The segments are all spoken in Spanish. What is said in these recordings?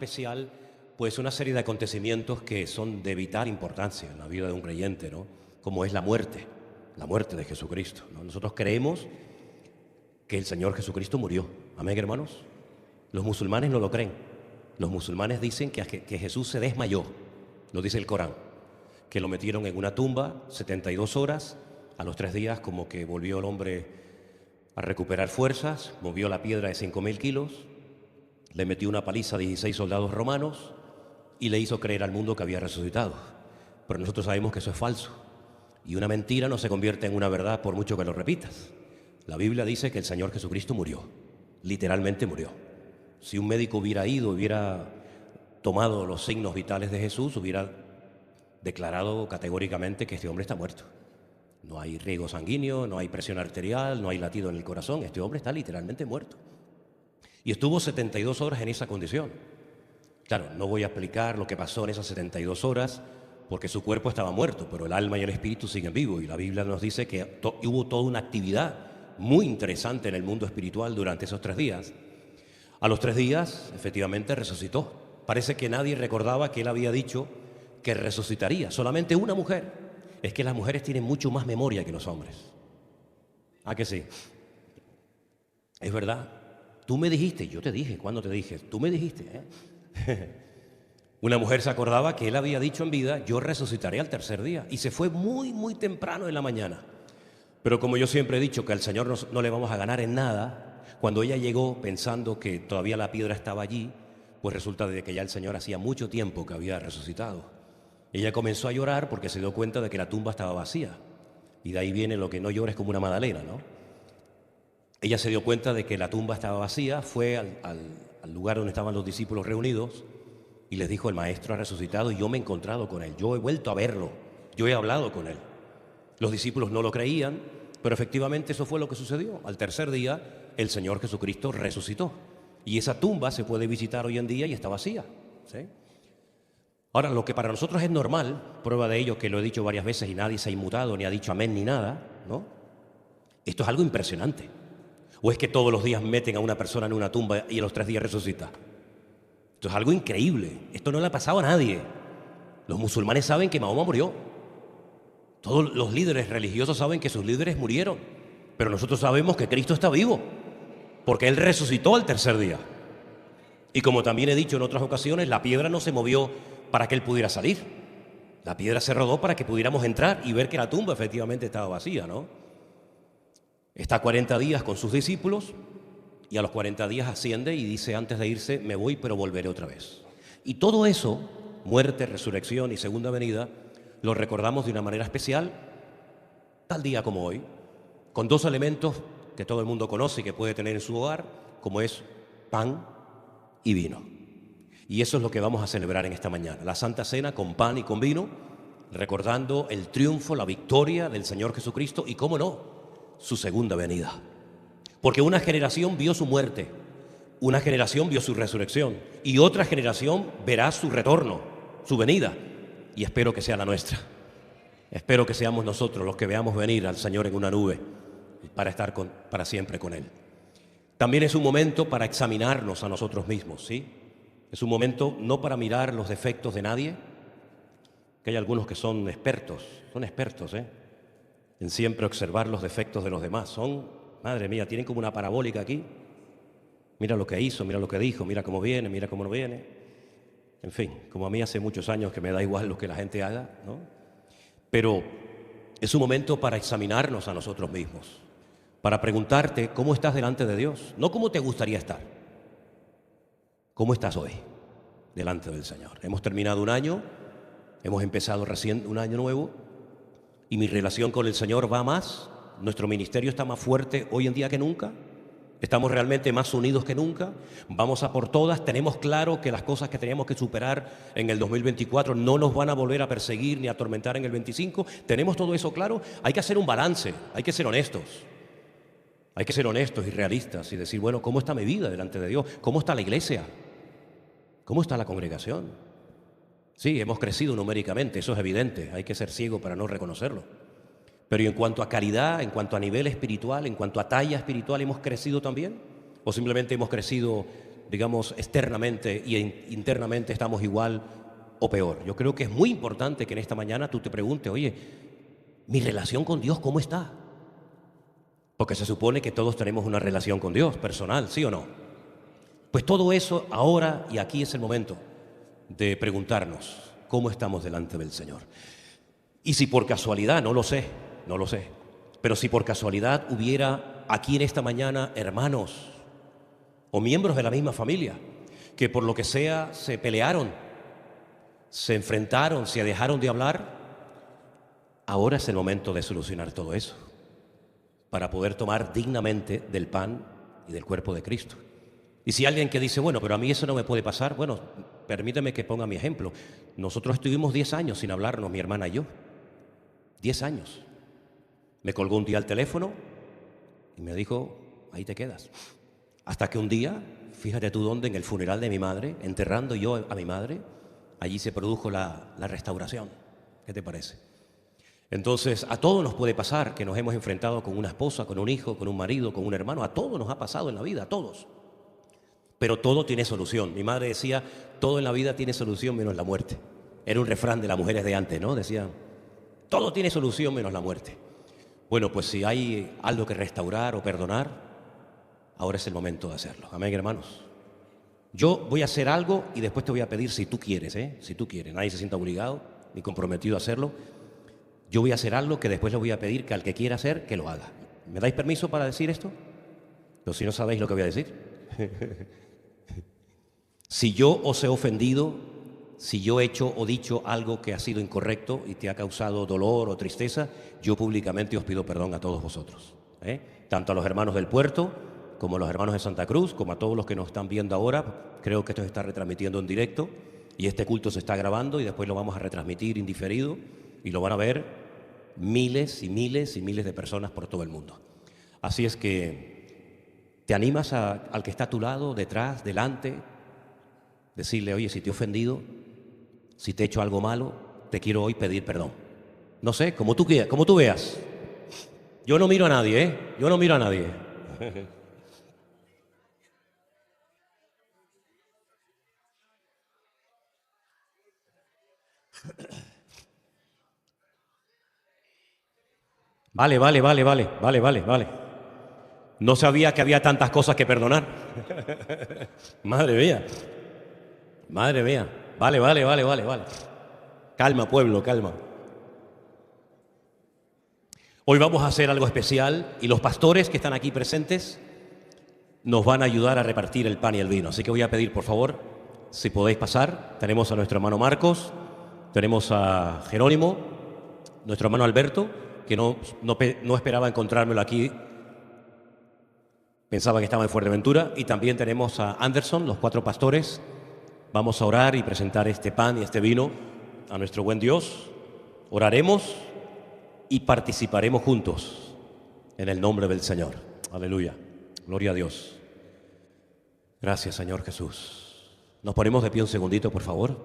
especial pues una serie de acontecimientos que son de vital importancia en la vida de un creyente, ¿no? Como es la muerte de Jesucristo, ¿no? Nosotros creemos que el Señor Jesucristo murió. Amén, hermanos. Los musulmanes no lo creen. Los musulmanes dicen que Jesús se desmayó, lo dice el Corán, que lo metieron en una tumba 72 horas, a los 3 días como que volvió el hombre a recuperar fuerzas, movió la piedra de 5.000 kilos, le metió una paliza a 16 soldados romanos y le hizo creer al mundo que había resucitado. Pero nosotros sabemos que eso es falso. Y una mentira no se convierte en una verdad por mucho que lo repitas. La Biblia dice que el Señor Jesucristo murió, literalmente murió. Si un médico hubiera ido, hubiera tomado los signos vitales de Jesús, hubiera declarado categóricamente que este hombre está muerto. No hay riego sanguíneo, no hay presión arterial, no hay latido en el corazón. Este hombre está literalmente muerto. Y estuvo 72 horas en esa condición. Claro, no voy a explicar lo que pasó en esas 72 horas, porque su cuerpo estaba muerto, pero el alma y el espíritu siguen vivos. Y la Biblia nos dice que hubo toda una actividad muy interesante en el mundo espiritual durante esos 3 días. A los 3 días, efectivamente, resucitó. Parece que nadie recordaba que él había dicho que resucitaría. Solamente una mujer. Es que las mujeres tienen mucho más memoria que los hombres. ¿Ah, que sí? Es verdad. Tú me dijiste, yo te dije, ¿cuándo te dije? Tú me dijiste, Una mujer se acordaba que él había dicho en vida, yo resucitaré al 3er día. Y se fue muy, muy temprano en la mañana. Pero como yo siempre he dicho que al Señor no le vamos a ganar en nada, cuando ella llegó pensando que todavía la piedra estaba allí, pues resulta de que ya el Señor hacía mucho tiempo que había resucitado. Ella comenzó a llorar porque se dio cuenta de que la tumba estaba vacía. Y de ahí viene lo que no llores como una magdalena, ¿no? Ella se dio cuenta de que la tumba estaba vacía, fue al lugar donde estaban los discípulos reunidos y les dijo, el Maestro ha resucitado y yo me he encontrado con él, yo he vuelto a verlo, yo he hablado con él. Los discípulos no lo creían, pero efectivamente eso fue lo que sucedió. Al 3er día, el Señor Jesucristo resucitó. Y esa tumba se puede visitar hoy en día y está vacía, ¿sí? Ahora, lo que para nosotros es normal, prueba de ello que lo he dicho varias veces y nadie se ha inmutado, ni ha dicho amén ni nada, ¿no? Esto es algo impresionante. ¿O es que todos los días meten a una persona en una tumba y a los 3 días resucita? Esto es algo increíble. Esto no le ha pasado a nadie. Los musulmanes saben que Mahoma murió. Todos los líderes religiosos saben que sus líderes murieron. Pero nosotros sabemos que Cristo está vivo, porque Él resucitó al 3er día. Y como también he dicho en otras ocasiones, la piedra no se movió para que Él pudiera salir. La piedra se rodó para que pudiéramos entrar y ver que la tumba efectivamente estaba vacía, ¿no? Está 40 días con sus discípulos y a los 40 días asciende y dice antes de irse, me voy pero volveré otra vez. Y todo eso, muerte, resurrección y segunda venida, lo recordamos de una manera especial, tal día como hoy, con 2 elementos que todo el mundo conoce y que puede tener en su hogar, como es pan y vino. Y eso es lo que vamos a celebrar en esta mañana, la Santa Cena con pan y con vino, recordando el triunfo, la victoria del Señor Jesucristo y, cómo no, su segunda venida. Porque una generación vio su muerte, una generación vio su resurrección y otra generación verá su retorno, su venida. Y espero que sea la nuestra. Espero que seamos nosotros los que veamos venir al Señor en una nube para estar para siempre con Él. También es un momento para examinarnos a nosotros mismos, ¿sí? Es un momento no para mirar los defectos de nadie, que hay algunos que son expertos, en siempre observar los defectos de los demás. Madre mía, tienen como una parabólica aquí. Mira lo que hizo, mira lo que dijo, mira cómo viene, mira cómo no viene. En fin, como a mí hace muchos años que me da igual lo que la gente haga, ¿no? Pero es un momento para examinarnos a nosotros mismos, para preguntarte cómo estás delante de Dios, no cómo te gustaría estar. ¿Cómo estás hoy delante del Señor? Hemos terminado un año, hemos empezado recién un año nuevo y mi relación con el Señor va más, nuestro ministerio está más fuerte hoy en día que nunca, estamos realmente más unidos que nunca, vamos a por todas, tenemos claro que las cosas que teníamos que superar en el 2024 no nos van a volver a perseguir ni a atormentar en el 25, tenemos todo eso claro, hay que hacer un balance, hay que ser honestos. Hay que ser honestos y realistas y decir, bueno, ¿cómo está mi vida delante de Dios? ¿Cómo está la iglesia? ¿Cómo está la congregación? Sí, hemos crecido numéricamente, eso es evidente, hay que ser ciego para no reconocerlo. Pero en cuanto a calidad, en cuanto a nivel espiritual, en cuanto a talla espiritual, ¿hemos crecido también? ¿O simplemente hemos crecido digamos, externamente y internamente estamos igual o peor. Yo creo que es muy importante que en esta mañana tú te preguntes, oye, ¿mi relación con Dios cómo está? Porque se supone que todos tenemos una relación con Dios personal, ¿sí o no? Pues todo eso ahora y aquí es el momento de preguntarnos cómo estamos delante del Señor. Y si por casualidad, no lo sé, pero si por casualidad hubiera aquí en esta mañana hermanos o miembros de la misma familia que por lo que sea se pelearon, se enfrentaron, se dejaron de hablar, ahora es el momento de solucionar todo eso para poder tomar dignamente del pan y del cuerpo de Cristo. Y si alguien que dice, bueno, pero a mí eso no me puede pasar, bueno, permíteme que ponga mi ejemplo. Nosotros estuvimos 10 años sin hablarnos, mi hermana y yo. 10 años. Me colgó un día el teléfono y me dijo, ahí te quedas. Hasta que un día, fíjate tú dónde, en el funeral de mi madre, enterrando yo a mi madre, allí se produjo la restauración. ¿Qué te parece? Entonces, a todos nos puede pasar que nos hemos enfrentado con una esposa, con un hijo, con un marido, con un hermano. A todos nos ha pasado en la vida, a todos. Pero todo tiene solución. Mi madre decía, todo en la vida tiene solución menos la muerte. Era un refrán de las mujeres de antes, ¿no? Decían, todo tiene solución menos la muerte. Bueno, pues si hay algo que restaurar o perdonar, ahora es el momento de hacerlo. Amén, hermanos. Yo voy a hacer algo y después te voy a pedir si tú quieres, si tú quieres. Nadie se sienta obligado ni comprometido a hacerlo. Yo voy a hacer algo que después le voy a pedir que al que quiera hacer, que lo haga. ¿Me dais permiso para decir esto? Pero si no sabéis lo que voy a decir. Si yo os he ofendido, si yo he hecho o dicho algo que ha sido incorrecto y te ha causado dolor o tristeza, yo públicamente os pido perdón a todos vosotros, tanto a los hermanos del puerto, como a los hermanos de Santa Cruz, como a todos los que nos están viendo ahora. Creo que esto se está retransmitiendo en directo y este culto se está grabando y después lo vamos a retransmitir indiferido y lo van a ver miles y miles y miles de personas por todo el mundo. Así es que te animas al que está a tu lado, detrás, delante, decirle, oye, si te he ofendido, si te he hecho algo malo, te quiero hoy pedir perdón. No sé, como tú veas. Yo no miro a nadie, Yo no miro a nadie. Vale. No sabía que había tantas cosas que perdonar. Madre mía. Vale. Calma, pueblo, calma. Hoy vamos a hacer algo especial y los pastores que están aquí presentes nos van a ayudar a repartir el pan y el vino. Así que voy a pedir, por favor, si podéis pasar. Tenemos a nuestro hermano Marcos, tenemos a Jerónimo, nuestro hermano Alberto, que no esperaba encontrármelo aquí, pensaba que estaba en Fuerteventura, y también tenemos a Anderson, los 4 pastores. Vamos a orar y presentar este pan y este vino a nuestro buen Dios. Oraremos y participaremos juntos en el nombre del Señor. Aleluya. Gloria a Dios. Gracias, Señor Jesús. Nos ponemos de pie un segundito, por favor.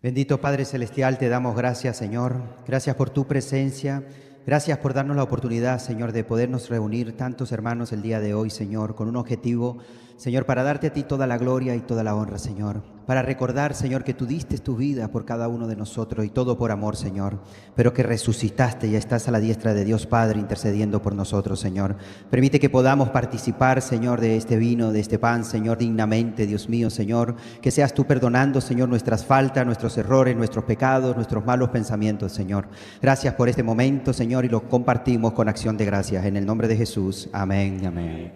Bendito Padre Celestial, te damos gracias, Señor. Gracias por tu presencia. Gracias por darnos la oportunidad, Señor, de podernos reunir tantos hermanos el día de hoy, Señor, con un objetivo, Señor, para darte a ti toda la gloria y toda la honra, Señor. Para recordar, Señor, que tú diste tu vida por cada uno de nosotros y todo por amor, Señor. Pero que resucitaste y estás a la diestra de Dios Padre intercediendo por nosotros, Señor. Permite que podamos participar, Señor, de este vino, de este pan, Señor, dignamente, Dios mío, Señor. Que seas tú perdonando, Señor, nuestras faltas, nuestros errores, nuestros pecados, nuestros malos pensamientos, Señor. Gracias por este momento, Señor, y lo compartimos con acción de gracias. En el nombre de Jesús. Amén, amén.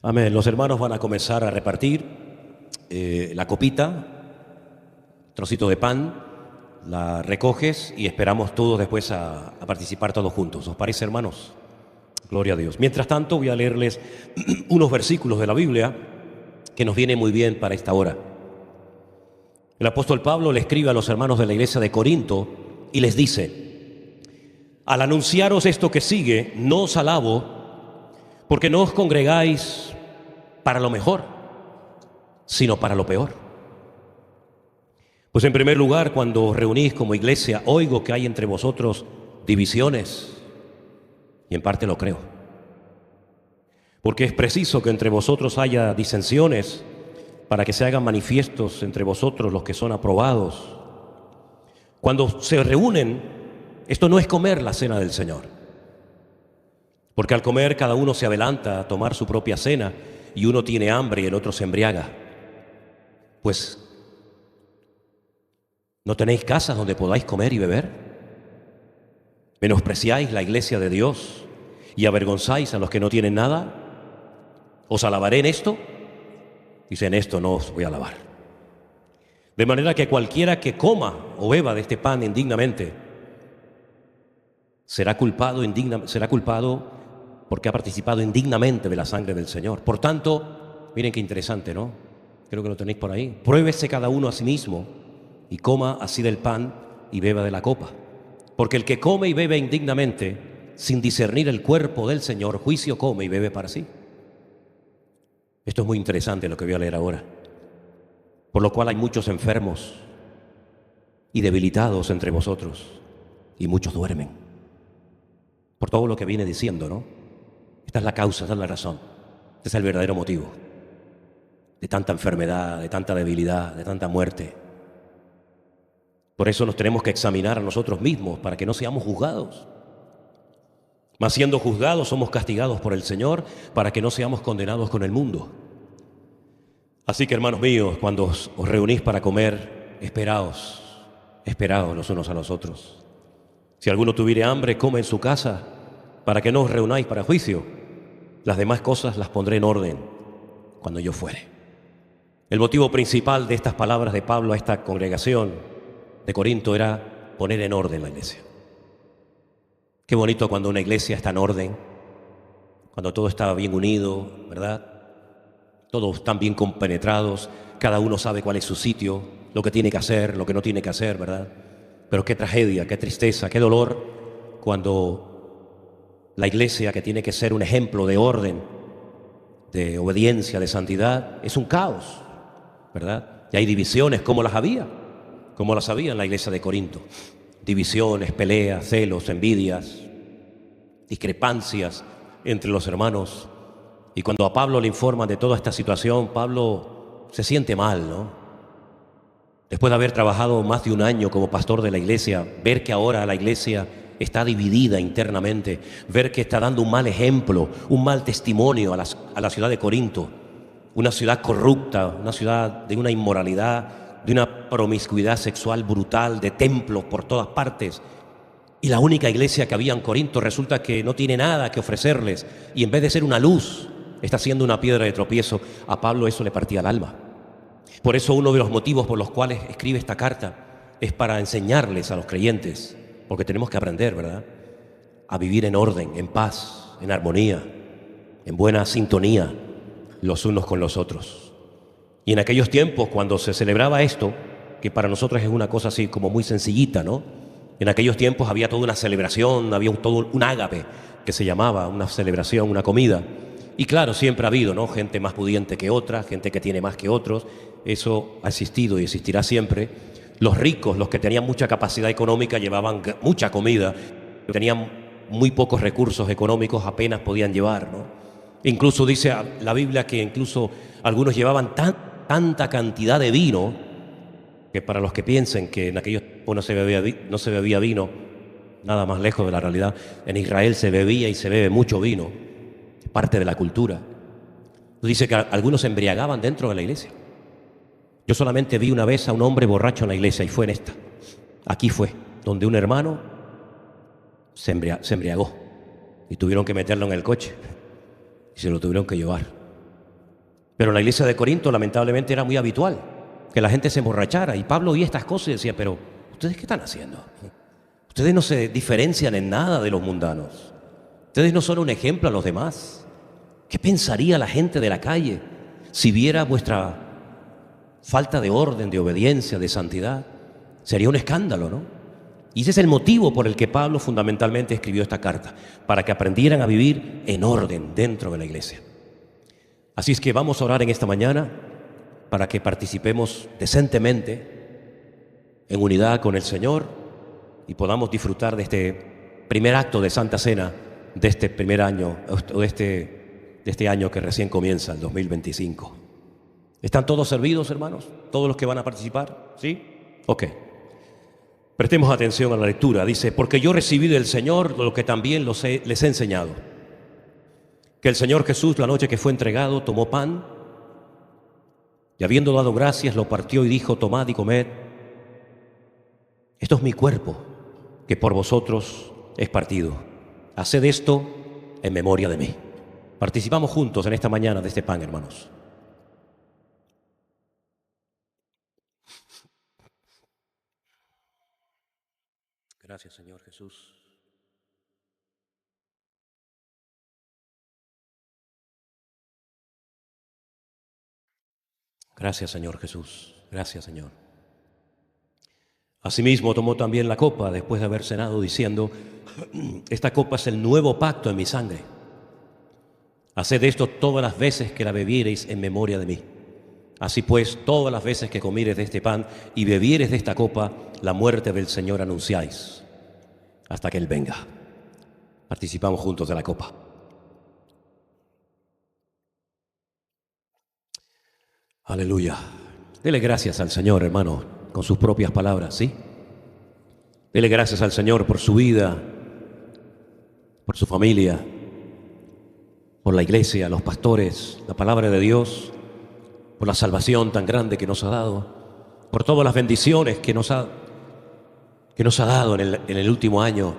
Amén. Los hermanos van a comenzar a repartir la copita, trocito de pan, la recoges y esperamos todos después a participar todos juntos. ¿Os parece, hermanos? Gloria a Dios. Mientras tanto, voy a leerles unos versículos de la Biblia que nos vienen muy bien para esta hora. El apóstol Pablo le escribe a los hermanos de la iglesia de Corinto y les dice: al anunciaros esto que sigue, no os alabo, porque no os congregáis para lo mejor, sino para lo peor. Pues en primer lugar, cuando os reunís como iglesia, oigo que hay entre vosotros divisiones, y en parte lo creo. Porque es preciso que entre vosotros haya disensiones para que se hagan manifiestos entre vosotros los que son aprobados. Cuando se reúnen, esto no es comer la cena del Señor. Porque al comer cada uno se adelanta a tomar su propia cena y uno tiene hambre y el otro se embriaga. Pues, ¿no tenéis casas donde podáis comer y beber? ¿Menospreciáis la iglesia de Dios y avergonzáis a los que no tienen nada? ¿Os alabaré en esto? Dice, en esto no os voy a alabar. De manera que cualquiera que coma o beba de este pan indignamente será culpado porque ha participado indignamente de la sangre del Señor. Por tanto, miren qué interesante, ¿no? Creo que lo tenéis por ahí. Pruébese cada uno a sí mismo y coma así del pan y beba de la copa. Porque el que come y bebe indignamente, sin discernir el cuerpo del Señor, juicio come y bebe para sí. Esto es muy interesante lo que voy a leer ahora. Por lo cual hay muchos enfermos y debilitados entre vosotros, y muchos duermen. Por todo lo que viene diciendo, ¿no? Esta es la causa, esta es la razón. Este es el verdadero motivo de tanta enfermedad, de tanta debilidad, de tanta muerte. Por eso nos tenemos que examinar a nosotros mismos para que no seamos juzgados. Mas siendo juzgados somos castigados por el Señor para que no seamos condenados con el mundo. Así que, hermanos míos, cuando os reunís para comer, esperaos los unos a los otros. Si alguno tuviere hambre, come en su casa, para que no os reunáis para juicio. Las demás cosas las pondré en orden cuando yo fuere. El motivo principal de estas palabras de Pablo a esta congregación de Corinto era poner en orden la iglesia. Qué bonito cuando una iglesia está en orden, cuando todo está bien unido, ¿verdad? Todos están bien compenetrados, cada uno sabe cuál es su sitio, lo que tiene que hacer, lo que no tiene que hacer, ¿verdad? Pero qué tragedia, qué tristeza, qué dolor cuando la iglesia, que tiene que ser un ejemplo de orden, de obediencia, de santidad, es un caos, ¿verdad? Y hay divisiones como las había en la iglesia de Corinto. Divisiones, peleas, celos, envidias, discrepancias entre los hermanos. Y cuando a Pablo le informan de toda esta situación, Pablo se siente mal, ¿no? Después de haber trabajado más de un año como pastor de la iglesia, ver que ahora la iglesia está dividida internamente, ver que está dando un mal ejemplo, un mal testimonio a la ciudad de Corinto, una ciudad corrupta, una ciudad de una inmoralidad, de una promiscuidad sexual brutal, de templos por todas partes. Y la única iglesia que había en Corinto resulta que no tiene nada que ofrecerles, y en vez de ser una luz, está siendo una piedra de tropiezo. A Pablo eso le partía el alma. Por eso uno de los motivos por los cuales escribe esta carta es para enseñarles a los creyentes, porque tenemos que aprender, ¿verdad?, a vivir en orden, en paz, en armonía, en buena sintonía los unos con los otros. Y en aquellos tiempos, cuando se celebraba esto, que para nosotros es una cosa así como muy sencillita, ¿no? En aquellos tiempos había toda una celebración, había todo un ágape que se llamaba, una celebración, una comida. Y claro, siempre ha habido, ¿no?, gente más pudiente que otra, gente que tiene más que otros. Eso ha existido y existirá siempre. Los ricos, los que tenían mucha capacidad económica, llevaban mucha comida. Tenían muy pocos recursos económicos, apenas podían llevar, ¿no? Incluso dice la Biblia que incluso algunos llevaban tanta cantidad de vino, que para los que piensen que en aquellos tiempos no se bebía vino, nada más lejos de la realidad. En Israel se bebía y se bebe mucho vino, parte de la cultura. Dice que algunos se embriagaban dentro de la iglesia. Yo solamente vi una vez a un hombre borracho en la iglesia, y fue en esta. Aquí fue, donde un hermano se embriagó y tuvieron que meterlo en el coche y se lo tuvieron que llevar. Pero en la iglesia de Corinto lamentablemente era muy habitual que la gente se emborrachara, y Pablo oía estas cosas y decía: pero ¿ustedes qué están haciendo? Ustedes no se diferencian en nada de los mundanos. Ustedes no son un ejemplo a los demás. ¿Qué pensaría la gente de la calle si viera vuestra falta de orden, de obediencia, de santidad? Sería un escándalo, ¿no? Y ese es el motivo por el que Pablo fundamentalmente escribió esta carta, para que aprendieran a vivir en orden dentro de la iglesia. Así es que vamos a orar en esta mañana para que participemos decentemente en unidad con el Señor y podamos disfrutar de este primer acto de Santa Cena de este primer año, o de este año que recién comienza, el 2025. ¿Están todos servidos, hermanos? ¿Todos los que van a participar? ¿Sí? Ok. Prestemos atención a la lectura. Dice, porque yo recibí del Señor lo que también les he enseñado. Que el Señor Jesús, la noche que fue entregado, tomó pan y habiendo dado gracias, lo partió y dijo, tomad y comed. Esto es mi cuerpo, que por vosotros es partido. Haced esto en memoria de mí. Participamos juntos en esta mañana de este pan, hermanos. Gracias, Señor Jesús. Gracias, Señor Jesús. Gracias, Señor. Asimismo tomó también la copa después de haber cenado, diciendo, esta copa es el nuevo pacto en mi sangre. Haced esto todas las veces que la bebiereis en memoria de mí. Así pues, todas las veces que comiereis de este pan y bebiereis de esta copa, la muerte del Señor anunciáis, hasta que Él venga. Participamos juntos de la copa. Aleluya. Dele gracias al Señor, hermano, con sus propias palabras, ¿sí? Dele gracias al Señor por su vida, por su familia, por la iglesia, los pastores, la palabra de Dios, por la salvación tan grande que nos ha dado, por todas las bendiciones que nos ha dado en el último año,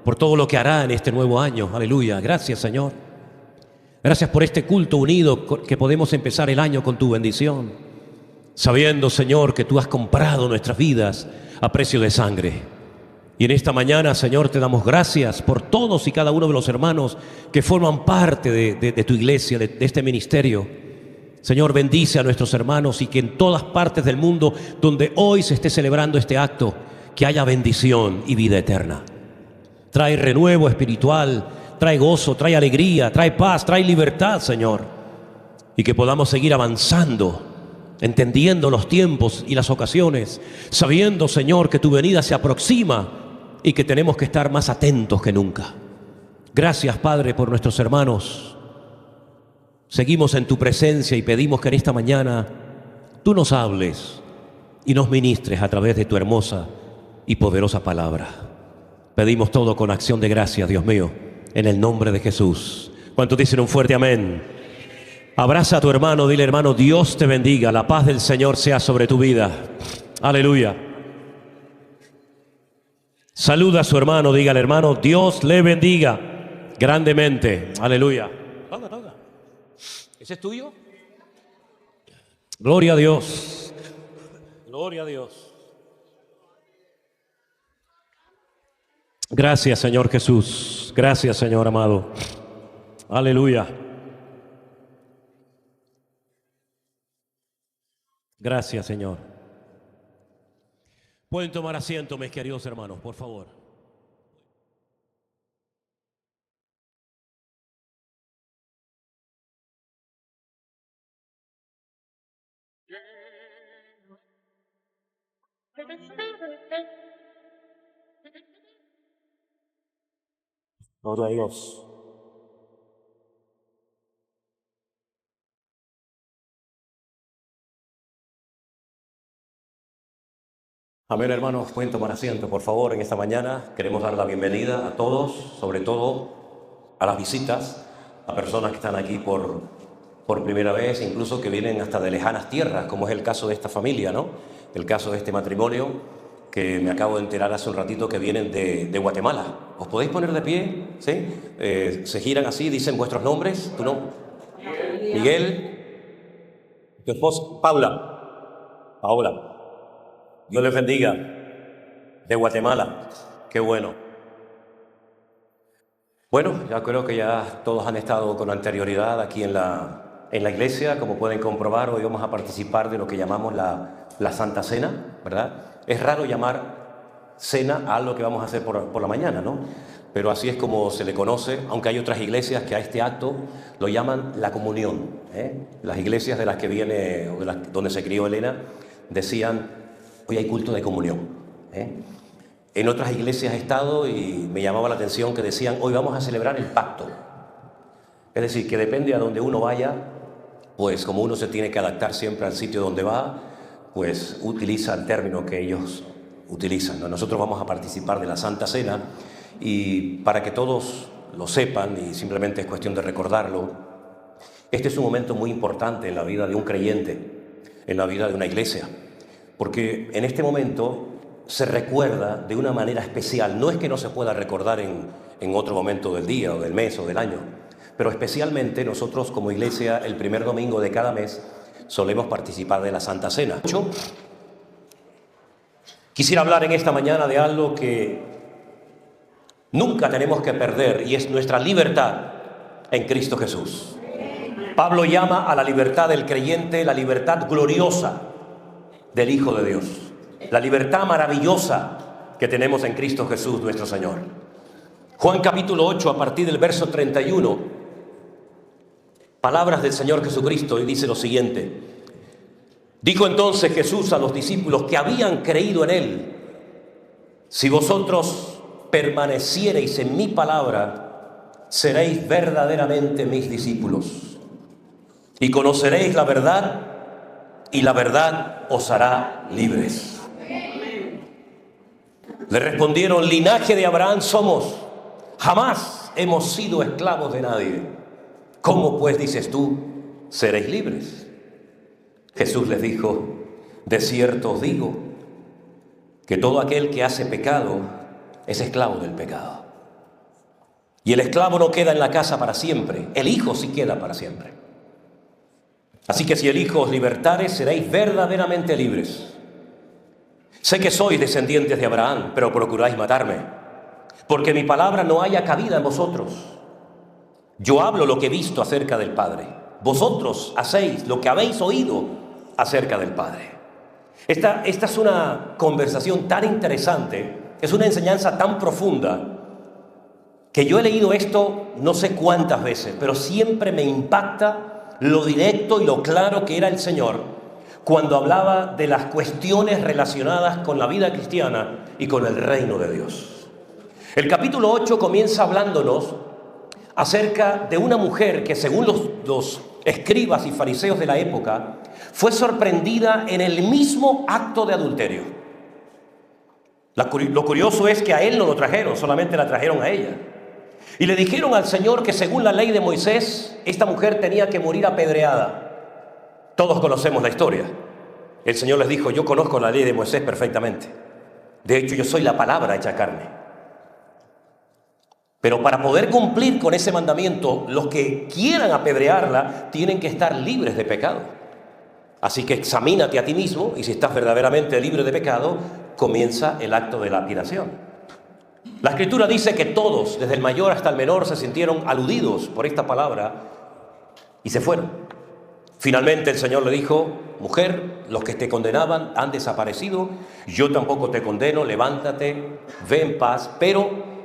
por todo lo que hará en este nuevo año. Aleluya. Gracias, Señor. Gracias por este culto unido que podemos empezar el año con tu bendición, sabiendo, Señor, que tú has comprado nuestras vidas a precio de sangre. Y en esta mañana, Señor, te damos gracias por todos y cada uno de los hermanos que forman parte de tu iglesia, de este ministerio. Señor, bendice a nuestros hermanos y que en todas partes del mundo donde hoy se esté celebrando este acto, que haya bendición y vida eterna. Trae renuevo espiritual, trae gozo, trae alegría, trae paz, trae libertad, Señor. Y que podamos seguir avanzando, entendiendo los tiempos y las ocasiones, sabiendo, Señor, que tu venida se aproxima y que tenemos que estar más atentos que nunca. Gracias, Padre, por nuestros hermanos. Seguimos en tu presencia y pedimos que en esta mañana tú nos hables y nos ministres a través de tu hermosa y poderosa palabra. Pedimos todo con acción de gracias, Dios mío, en el nombre de Jesús. ¿Cuántos dicen un fuerte amén? Abraza a tu hermano, dile, hermano, Dios te bendiga, la paz del Señor sea sobre tu vida. Aleluya. Saluda a su hermano, dígale, hermano, Dios le bendiga grandemente. Aleluya. ¿Ese es tuyo? Gloria a Dios. Gloria a Dios. Gracias, Señor Jesús. Gracias, Señor amado. Aleluya. Gracias, Señor. Pueden tomar asiento, mis queridos hermanos, por favor. Gloria a Dios. Amén, hermanos, pueden tomar asiento, por favor, en esta mañana. Queremos dar la bienvenida a todos, sobre todo a las visitas, a personas que están aquí por primera vez, incluso que vienen hasta de lejanas tierras, como es el caso de esta familia, ¿no? El caso de este matrimonio, que me acabo de enterar hace un ratito que vienen de Guatemala. ¿Os podéis poner de pie? ¿Sí? Se giran así, dicen vuestros nombres. ¿Tu nombre? Miguel. Tu esposa, Paula. Paula. Dios les bendiga. De Guatemala. Qué bueno. Bueno, ya creo que ya todos han estado con anterioridad aquí en la iglesia. Como pueden comprobar, hoy vamos a participar de lo que llamamos la Santa Cena, ¿verdad? Es raro llamar cena a algo que vamos a hacer por la mañana, ¿no? Pero así es como se le conoce, aunque hay otras iglesias que a este acto lo llaman la comunión, ¿eh? Las iglesias de las que viene, o donde se crió Elena, decían Hoy hay culto de comunión. En otras iglesias he estado y me llamaba la atención que decían, hoy vamos a celebrar el pacto. Es decir, que depende a donde uno vaya, pues como uno se tiene que adaptar siempre al sitio donde va, pues utiliza el término que ellos utilizan, ¿no? Nosotros vamos a participar de la Santa Cena y para que todos lo sepan, y simplemente es cuestión de recordarlo, este es un momento muy importante en la vida de un creyente, en la vida de una iglesia, porque en este momento se recuerda de una manera especial. No es que no se pueda recordar en otro momento del día o del mes o del año, pero especialmente nosotros como iglesia el primer domingo de cada mes solemos participar de la Santa Cena. Quisiera hablar en esta mañana de algo que nunca tenemos que perder y es nuestra libertad en Cristo Jesús. Pablo llama a la libertad del creyente la libertad gloriosa del Hijo de Dios, la libertad maravillosa que tenemos en Cristo Jesús nuestro Señor. Juan capítulo 8 a partir del verso 31, palabras del Señor Jesucristo, y dice lo siguiente: dijo entonces Jesús a los discípulos que habían creído en Él: si vosotros permaneciereis en mi palabra, seréis verdaderamente mis discípulos, y conoceréis la verdad, y la verdad os hará libres. Le respondieron: linaje de Abraham somos, jamás hemos sido esclavos de nadie. ¿Cómo pues dices tú, seréis libres? Jesús les dijo: de cierto os digo que todo aquel que hace pecado es esclavo del pecado. Y el esclavo no queda en la casa para siempre, el Hijo sí queda para siempre. Así que si el Hijo os libertare, seréis verdaderamente libres. Sé que sois descendientes de Abraham, pero procuráis matarme, porque mi palabra no haya cabida en vosotros. Yo hablo lo que he visto acerca del Padre. Vosotros hacéis lo que habéis oído acerca del Padre. Esta es una conversación tan interesante, es una enseñanza tan profunda, que yo he leído esto no sé cuántas veces, pero siempre me impacta lo directo y lo claro que era el Señor cuando hablaba de las cuestiones relacionadas con la vida cristiana y con el reino de Dios. El capítulo 8 comienza hablándonos acerca de una mujer que, según los escribas y fariseos de la época, fue sorprendida en el mismo acto de adulterio. Lo curioso es que a él no lo trajeron, solamente la trajeron a ella. Y le dijeron al Señor que según la ley de Moisés, esta mujer tenía que morir apedreada. Todos conocemos la historia. El Señor les dijo: yo conozco la ley de Moisés perfectamente. De hecho, yo soy la palabra hecha carne. Pero para poder cumplir con ese mandamiento, los que quieran apedrearla tienen que estar libres de pecado. Así que examínate a ti mismo, y si estás verdaderamente libre de pecado, comienza el acto de lapidación. La Escritura dice que todos, desde el mayor hasta el menor, se sintieron aludidos por esta palabra y se fueron. Finalmente el Señor le dijo: mujer, los que te condenaban han desaparecido, yo tampoco te condeno, levántate, ve en paz, pero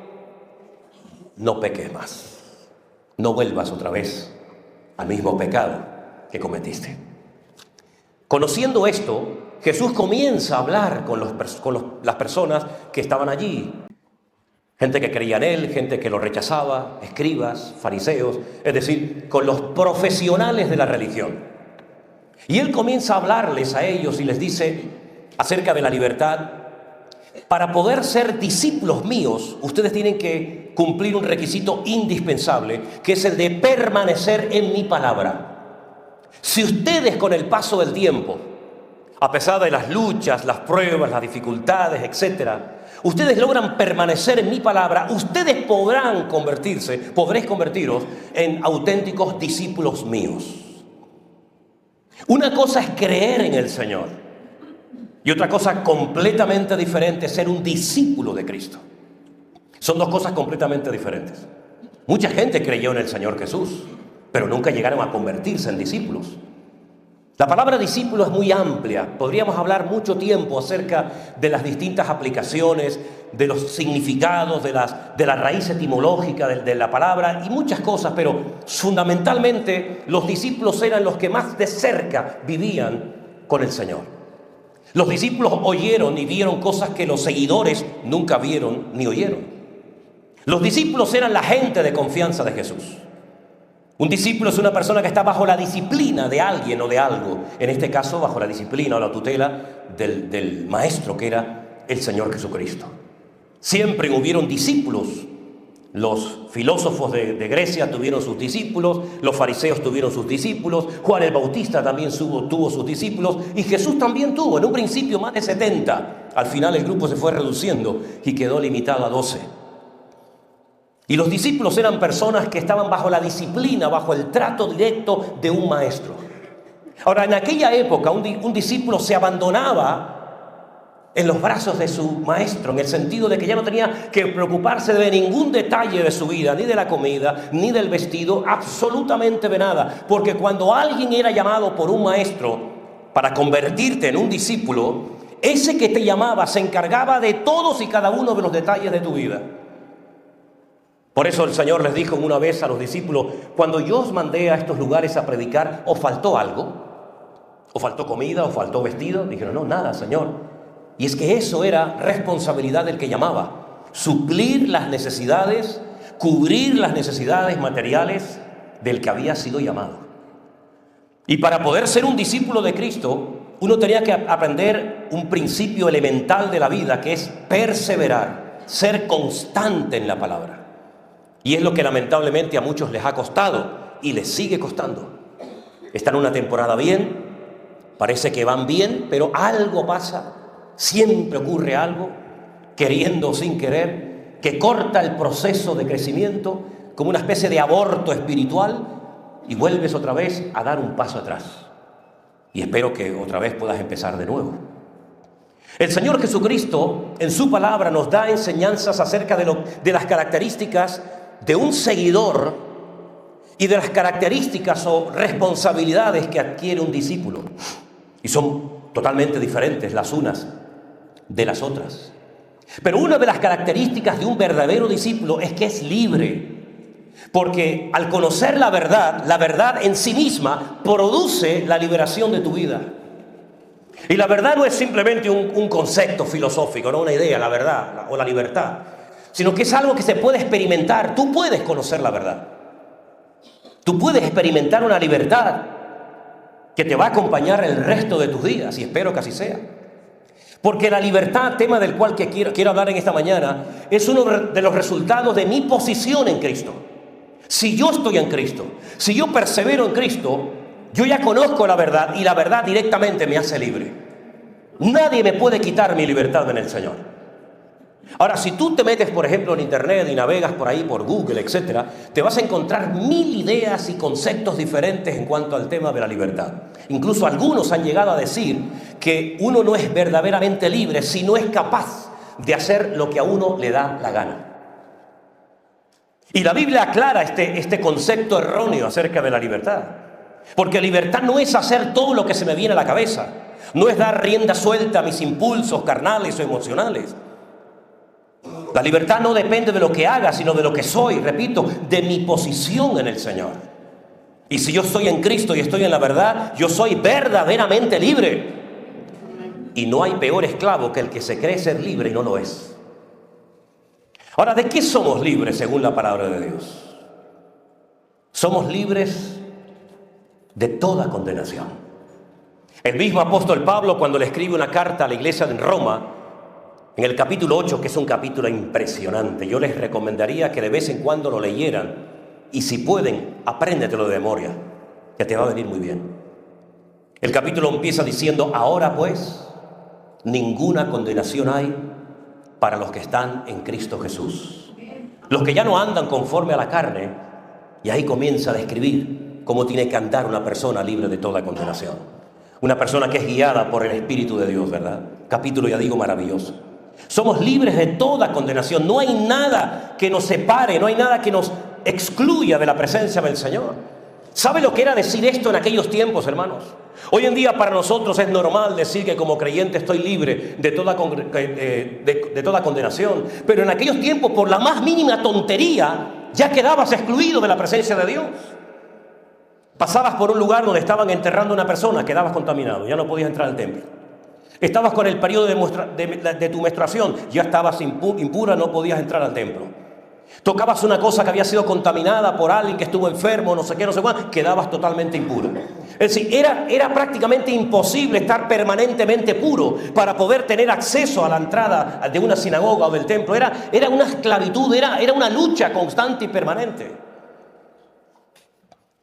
no peques más, no vuelvas otra vez al mismo pecado que cometiste. Conociendo esto, Jesús comienza a hablar con las personas que estaban allí. Gente que creía en Él, gente que lo rechazaba, escribas, fariseos, es decir, con los profesionales de la religión. Y Él comienza a hablarles a ellos y les dice acerca de la libertad. Para poder ser discípulos míos, ustedes tienen que cumplir un requisito indispensable, que es el de permanecer en mi palabra. Si ustedes con el paso del tiempo, a pesar de las luchas, las pruebas, las dificultades, etcétera, ustedes logran permanecer en mi palabra, ustedes podréis convertiros en auténticos discípulos míos. Una cosa es creer en el Señor y otra cosa completamente diferente es ser un discípulo de Cristo. Son dos cosas completamente diferentes. Mucha gente creyó en el Señor Jesús, pero nunca llegaron a convertirse en discípulos. La palabra discípulo es muy amplia. Podríamos hablar mucho tiempo acerca de las distintas aplicaciones, de los significados, de la raíz etimológica de la palabra y muchas cosas, pero fundamentalmente los discípulos eran los que más de cerca vivían con el Señor. Los discípulos oyeron y vieron cosas que los seguidores nunca vieron ni oyeron. Los discípulos eran la gente de confianza de Jesús. Un discípulo es una persona que está bajo la disciplina de alguien o de algo. En este caso, bajo la disciplina o la tutela del maestro, que era el Señor Jesucristo. Siempre hubieron discípulos. Los filósofos de Grecia tuvieron sus discípulos, los fariseos tuvieron sus discípulos, Juan el Bautista también tuvo sus discípulos, y Jesús también tuvo, en un principio más de 70. Al final el grupo se fue reduciendo y quedó limitado a 12. Y los discípulos eran personas que estaban bajo la disciplina, bajo el trato directo de un maestro. Ahora, en aquella época un discípulo se abandonaba en los brazos de su maestro, en el sentido de que ya no tenía que preocuparse de ningún detalle de su vida, ni de la comida, ni del vestido, absolutamente de nada. Porque cuando alguien era llamado por un maestro para convertirte en un discípulo, ese que te llamaba se encargaba de todos y cada uno de los detalles de tu vida. Por eso el Señor les dijo una vez a los discípulos: cuando yo os mandé a estos lugares a predicar, ¿os faltó algo? ¿Os faltó comida? ¿Os faltó vestido? Dijeron: no, nada, Señor. Y es que eso era responsabilidad del que llamaba: suplir las necesidades, cubrir las necesidades materiales del que había sido llamado. Y para poder ser un discípulo de Cristo, uno tenía que aprender un principio elemental de la vida, que es perseverar, ser constante en la palabra. Y es lo que lamentablemente a muchos les ha costado y les sigue costando. Están en una temporada bien, parece que van bien, pero algo pasa. Siempre ocurre algo, queriendo o sin querer, que corta el proceso de crecimiento como una especie de aborto espiritual, y vuelves otra vez a dar un paso atrás. Y espero que otra vez puedas empezar de nuevo. El Señor Jesucristo en su palabra nos da enseñanzas acerca de las características de un seguidor y de las características o responsabilidades que adquiere un discípulo. Y son totalmente diferentes las unas de las otras. Pero una de las características de un verdadero discípulo es que es libre. Porque al conocer la verdad en sí misma produce la liberación de tu vida. Y la verdad no es simplemente un concepto filosófico, no una idea, la verdad o la libertad, sino que es algo que se puede experimentar. Tú puedes conocer la verdad. Tú puedes experimentar una libertad que te va a acompañar el resto de tus días, y espero que así sea. Porque la libertad, tema del cual quiero hablar en esta mañana, es uno de los resultados de mi posición en Cristo. Si yo estoy en Cristo, si yo persevero en Cristo, yo ya conozco la verdad, y la verdad directamente me hace libre. Nadie me puede quitar mi libertad en el Señor. Ahora, si tú te metes, por ejemplo, en internet y navegas por ahí, por Google, etcétera, te vas a encontrar 1000 ideas y conceptos diferentes en cuanto al tema de la libertad. Incluso algunos han llegado a decir que uno no es verdaderamente libre si no es capaz de hacer lo que a uno le da la gana. Y la Biblia aclara este concepto erróneo acerca de la libertad. Porque libertad no es hacer todo lo que se me viene a la cabeza. No es dar rienda suelta a mis impulsos carnales o emocionales. La libertad no depende de lo que haga, sino de lo que soy, repito, de mi posición en el Señor. Y si yo estoy en Cristo y estoy en la verdad, yo soy verdaderamente libre. Y no hay peor esclavo que el que se cree ser libre y no lo es. Ahora, ¿de qué somos libres según la palabra de Dios? Somos libres de toda condenación. El mismo apóstol Pablo, cuando le escribe una carta a la iglesia de Roma, en el capítulo 8, que es un capítulo impresionante, yo les recomendaría que de vez en cuando lo leyeran, y si pueden, apréndetelo de memoria, que te va a venir muy bien. El capítulo empieza diciendo: ahora pues, ninguna condenación hay para los que están en Cristo Jesús. Los que ya no andan conforme a la carne, y ahí comienza a describir cómo tiene que andar una persona libre de toda condenación. Una persona que es guiada por el Espíritu de Dios, ¿verdad? Capítulo, ya digo, maravilloso. Somos libres de toda condenación. No hay nada que nos separe, no hay nada que nos excluya de la presencia del Señor. ¿Sabe lo que era decir esto en aquellos tiempos, hermanos? Hoy en día para nosotros es normal decir que como creyente estoy libre de toda condenación. Pero en aquellos tiempos, por la más mínima tontería, ya quedabas excluido de la presencia de Dios. Pasabas por un lugar donde estaban enterrando a una persona, quedabas contaminado, ya no podías entrar al templo. Estabas con el periodo de tu menstruación, ya estabas impura, no podías entrar al templo. Tocabas una cosa que había sido contaminada por alguien que estuvo enfermo, no sé qué, no sé cuál, quedabas totalmente impura. Es decir, era prácticamente imposible estar permanentemente puro para poder tener acceso a la entrada de una sinagoga o del templo. Era una esclavitud, era una lucha constante y permanente.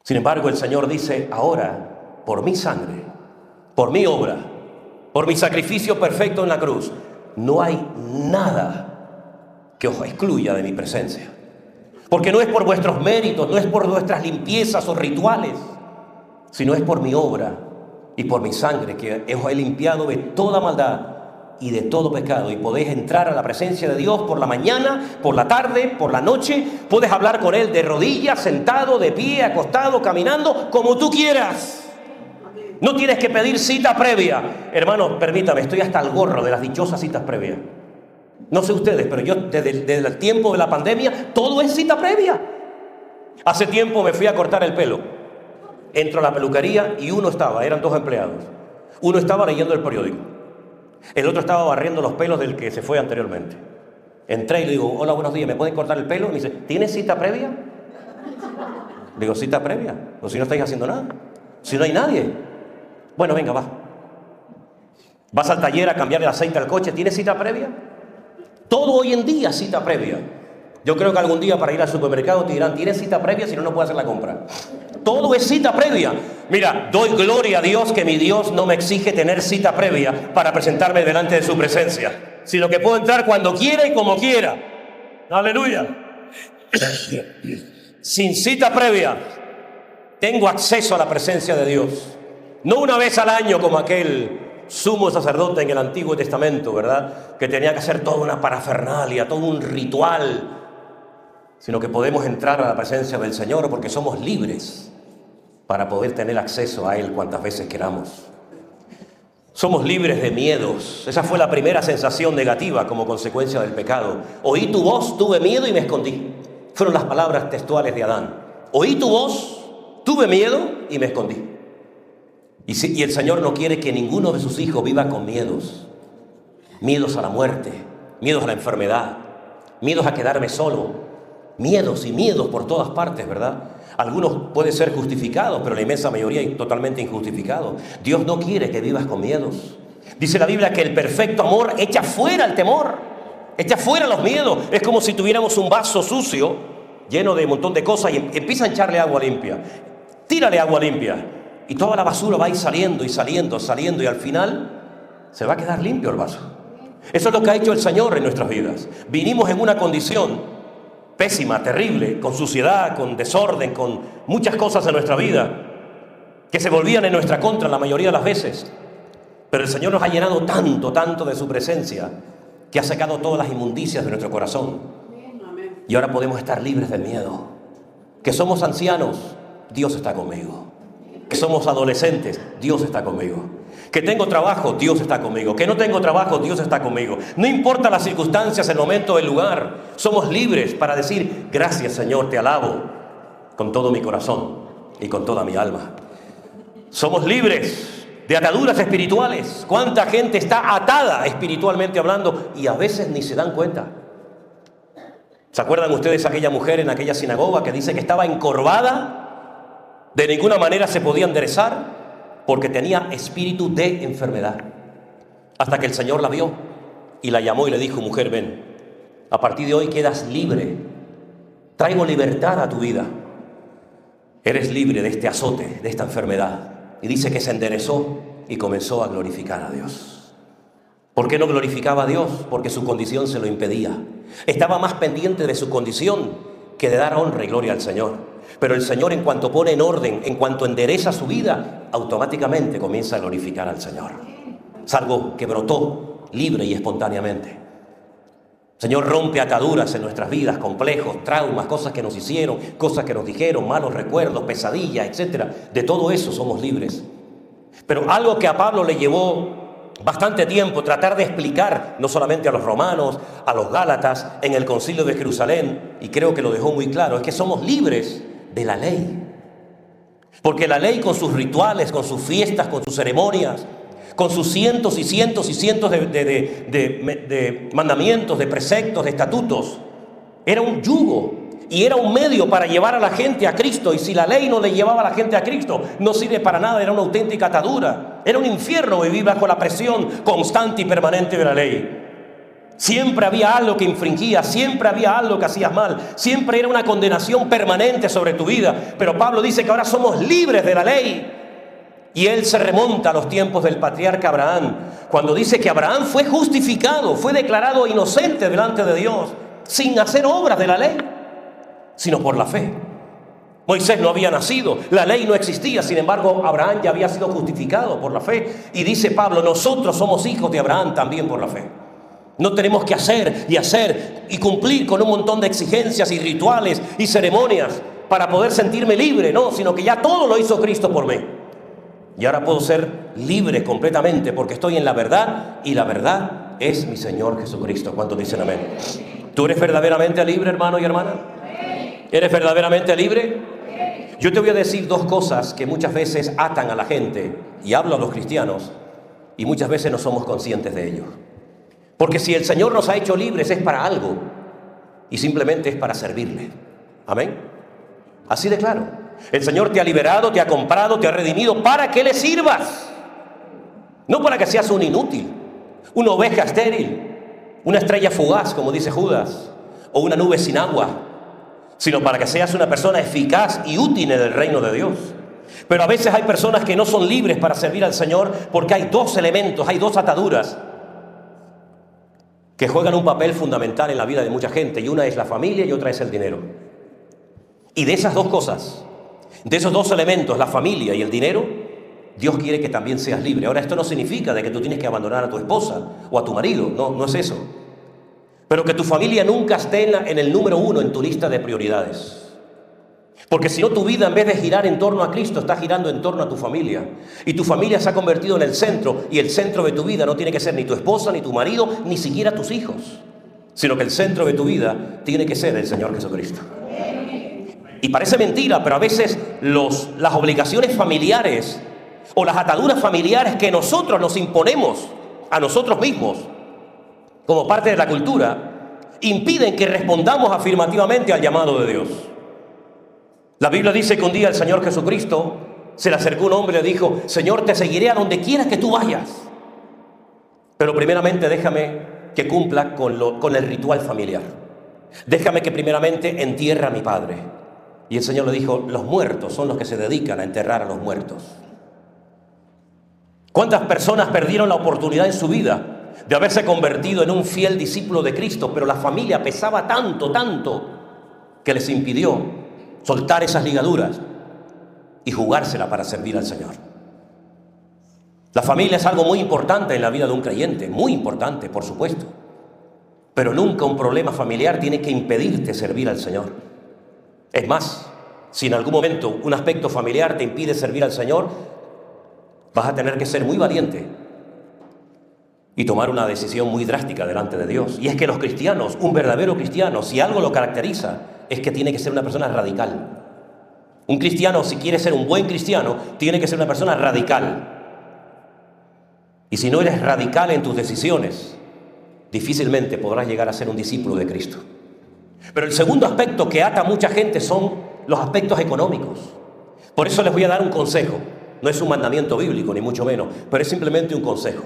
Sin embargo, el Señor dice, ahora, por mi sangre, por mi obra, por mi sacrificio perfecto en la cruz, no hay nada que os excluya de mi presencia. Porque no es por vuestros méritos, no es por vuestras limpiezas o rituales, sino es por mi obra y por mi sangre que os he limpiado de toda maldad y de todo pecado. Y podéis entrar a la presencia de Dios por la mañana, por la tarde, por la noche. Puedes hablar con Él de rodillas, sentado, de pie, acostado, caminando, como tú quieras. No tienes que pedir cita previa. Hermano, permítame, estoy hasta el gorro de las dichosas citas previas. No sé ustedes, pero yo desde el tiempo de la pandemia, todo es cita previa. Hace tiempo me fui a cortar el pelo. Entro a la peluquería y eran 2 empleados. Uno estaba leyendo el periódico. El otro estaba barriendo los pelos del que se fue anteriormente. Entré y le digo, hola, buenos días, ¿me pueden cortar el pelo? Y me dice, ¿tienes cita previa? Le digo, ¿cita previa? O si no estáis haciendo nada. Si no hay nadie. Bueno, venga, va. Vas al taller a cambiar el aceite al coche, ¿tienes cita previa? Todo hoy en día cita previa. Yo creo que algún día para ir al supermercado te dirán, ¿tienes cita previa? Si no, no puedes hacer la compra. Todo es cita previa. Mira, doy gloria a Dios que mi Dios no me exige tener cita previa para presentarme delante de su presencia, sino que puedo entrar cuando quiera y como quiera. Aleluya. Sin cita previa tengo acceso a la presencia de Dios. No una vez al año como aquel sumo sacerdote en el Antiguo Testamento, ¿verdad? Que tenía que hacer toda una parafernalia, todo un ritual, sino que podemos entrar a la presencia del Señor porque somos libres para poder tener acceso a Él cuantas veces queramos. Somos libres de miedos. Esa fue la primera sensación negativa como consecuencia del pecado. Oí tu voz, tuve miedo y me escondí. Fueron las palabras textuales de Adán. Oí tu voz, tuve miedo y me escondí. Y el Señor no quiere que ninguno de sus hijos viva con miedos. Miedos a la muerte, miedos a la enfermedad, miedos a quedarme solo. Miedos y miedos por todas partes, ¿verdad? Algunos pueden ser justificados, pero la inmensa mayoría es totalmente injustificado. Dios no quiere que vivas con miedos. Dice la Biblia que el perfecto amor echa fuera el temor, echa fuera los miedos. Es como si tuviéramos un vaso sucio, lleno de un montón de cosas, y empieza a echarle agua limpia. Tírale agua limpia. Y toda la basura va a ir saliendo y saliendo, saliendo, y al final se va a quedar limpio el vaso. Eso es lo que ha hecho el Señor en nuestras vidas. Vinimos en una condición pésima, terrible, con suciedad, con desorden, con muchas cosas en nuestra vida que se volvían en nuestra contra la mayoría de las veces. Pero el Señor nos ha llenado tanto, tanto de su presencia, que ha sacado todas las inmundicias de nuestro corazón. Y ahora podemos estar libres del miedo. Que somos ancianos, Dios está conmigo. Que somos adolescentes, Dios está conmigo. Que tengo trabajo, Dios está conmigo. Que no tengo trabajo, Dios está conmigo. No importa las circunstancias, el momento, el lugar. Somos libres para decir, gracias Señor, te alabo con todo mi corazón y con toda mi alma. Somos libres de ataduras espirituales. ¿Cuánta gente está atada espiritualmente hablando y a veces ni se dan cuenta? ¿Se acuerdan ustedes aquella mujer en aquella sinagoga que dice que estaba encorvada? De ninguna manera se podía enderezar porque tenía espíritu de enfermedad. Hasta que el Señor la vio y la llamó y le dijo, mujer, ven, a partir de hoy quedas libre. Traigo libertad a tu vida. Eres libre de este azote, de esta enfermedad. Y dice que se enderezó y comenzó a glorificar a Dios. ¿Por qué no glorificaba a Dios? Porque su condición se lo impedía. Estaba más pendiente de su condición que de dar honra y gloria al Señor. Pero el Señor, en cuanto pone en orden, en cuanto endereza su vida, automáticamente comienza a glorificar al Señor. Es algo que brotó libre y espontáneamente. El Señor rompe ataduras en nuestras vidas, complejos, traumas, cosas que nos hicieron, cosas que nos dijeron, malos recuerdos, pesadillas, etc. De todo eso somos libres. Pero algo que a Pablo le llevó bastante tiempo tratar de explicar, no solamente a los romanos, a los gálatas, en el concilio de Jerusalén, y creo que lo dejó muy claro, es que somos libres de la ley. Porque la ley, con sus rituales, con sus fiestas, con sus ceremonias, con sus cientos y cientos y cientos de mandamientos, de preceptos, de estatutos. Era un yugo y era un medio para llevar a la gente a Cristo. Y si la ley no le llevaba a la gente a Cristo, no sirve para nada, era una auténtica atadura. Era un infierno vivir bajo la presión constante y permanente de la ley. Siempre había algo que infringía, siempre había algo que hacías mal, siempre era una condenación permanente sobre tu vida. Pero Pablo dice que ahora somos libres de la ley. Y él se remonta a los tiempos del patriarca Abraham, cuando dice que Abraham fue justificado, fue declarado inocente delante de Dios, sin hacer obras de la ley, sino por la fe. Moisés no había nacido, la ley no existía, sin embargo Abraham ya había sido justificado por la fe. Y dice Pablo, nosotros somos hijos de Abraham también por la fe. No tenemos que hacer y cumplir con un montón de exigencias y rituales y ceremonias para poder sentirme libre, no, sino que ya todo lo hizo Cristo por mí. Y ahora puedo ser libre completamente porque estoy en la verdad y la verdad es mi Señor Jesucristo. ¿Cuántos dicen amén? ¿Tú eres verdaderamente libre, hermano y hermana? ¿Eres verdaderamente libre? Yo te voy a decir dos cosas que muchas veces atan a la gente, y hablo a los cristianos, y muchas veces no somos conscientes de ello. Porque si el Señor nos ha hecho libres es para algo, y simplemente es para servirle. ¿Amén? Así de claro. El Señor te ha liberado, te ha comprado, te ha redimido para que le sirvas. No para que seas un inútil, una oveja estéril, una estrella fugaz, como dice Judas, o una nube sin agua, sino para que seas una persona eficaz y útil en el reino de Dios. Pero a veces hay personas que no son libres para servir al Señor porque hay dos elementos, hay dos ataduras que juegan un papel fundamental en la vida de mucha gente, y una es la familia y otra es el dinero. Y de esas dos cosas, de esos dos elementos, la familia y el dinero, Dios quiere que también seas libre. Ahora, esto no significa de que tú tienes que abandonar a tu esposa o a tu marido, no es eso. Pero que tu familia nunca esté en el número uno en tu lista de prioridades. Porque si no, tu vida, en vez de girar en torno a Cristo, está girando en torno a tu familia. Y tu familia se ha convertido en el centro, y el centro de tu vida no tiene que ser ni tu esposa, ni tu marido, ni siquiera tus hijos, sino que el centro de tu vida tiene que ser el Señor Jesucristo. Y parece mentira, pero a veces las obligaciones familiares o las ataduras familiares que nosotros nos imponemos a nosotros mismos como parte de la cultura impiden que respondamos afirmativamente al llamado de Dios. La Biblia dice que un día el Señor Jesucristo se le acercó un hombre y le dijo: Señor, te seguiré a donde quieras que tú vayas, pero primeramente déjame que cumpla con el ritual familiar. Déjame que primeramente entierre a mi padre. Y el Señor le dijo: los muertos son los que se dedican a enterrar a los muertos. ¿Cuántas personas perdieron la oportunidad en su vida de haberse convertido en un fiel discípulo de Cristo, pero la familia pesaba tanto, que les impidió soltar esas ligaduras y jugársela para servir al Señor? La familia es algo muy importante en la vida de un creyente, muy importante, por supuesto. Pero nunca un problema familiar tiene que impedirte servir al Señor. Es más, si en algún momento un aspecto familiar te impide servir al Señor, vas a tener que ser muy valiente y tomar una decisión muy drástica delante de Dios. Y es que los cristianos, un verdadero cristiano, si algo lo caracteriza, es que tiene que ser una persona radical. Un cristiano, si quiere ser un buen cristiano, tiene que ser una persona radical. Y si no eres radical en tus decisiones, difícilmente podrás llegar a ser un discípulo de Cristo. Pero el segundo aspecto que ata a mucha gente son los aspectos económicos. Por eso les voy a dar un consejo. No es un mandamiento bíblico, ni mucho menos, pero es simplemente un consejo.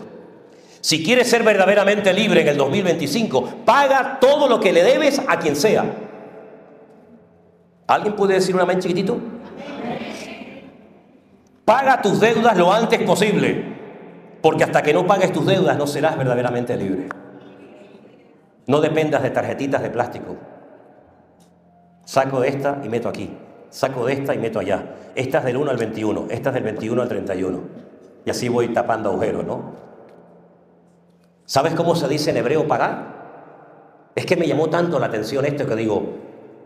Si quieres ser verdaderamente libre en el 2025, paga todo lo que le debes a quien sea. ¿Alguien puede decir un amén chiquitito? Paga tus deudas lo antes posible, porque hasta que no pagues tus deudas no serás verdaderamente libre. No dependas de tarjetitas de plástico. Saco de esta y meto aquí. Saco de esta y meto allá. Esta es del 1 al 21. Esta es del 21 al 31. Y así voy tapando agujeros, ¿no? ¿Sabes cómo se dice en hebreo pagar? Es que me llamó tanto la atención esto que digo,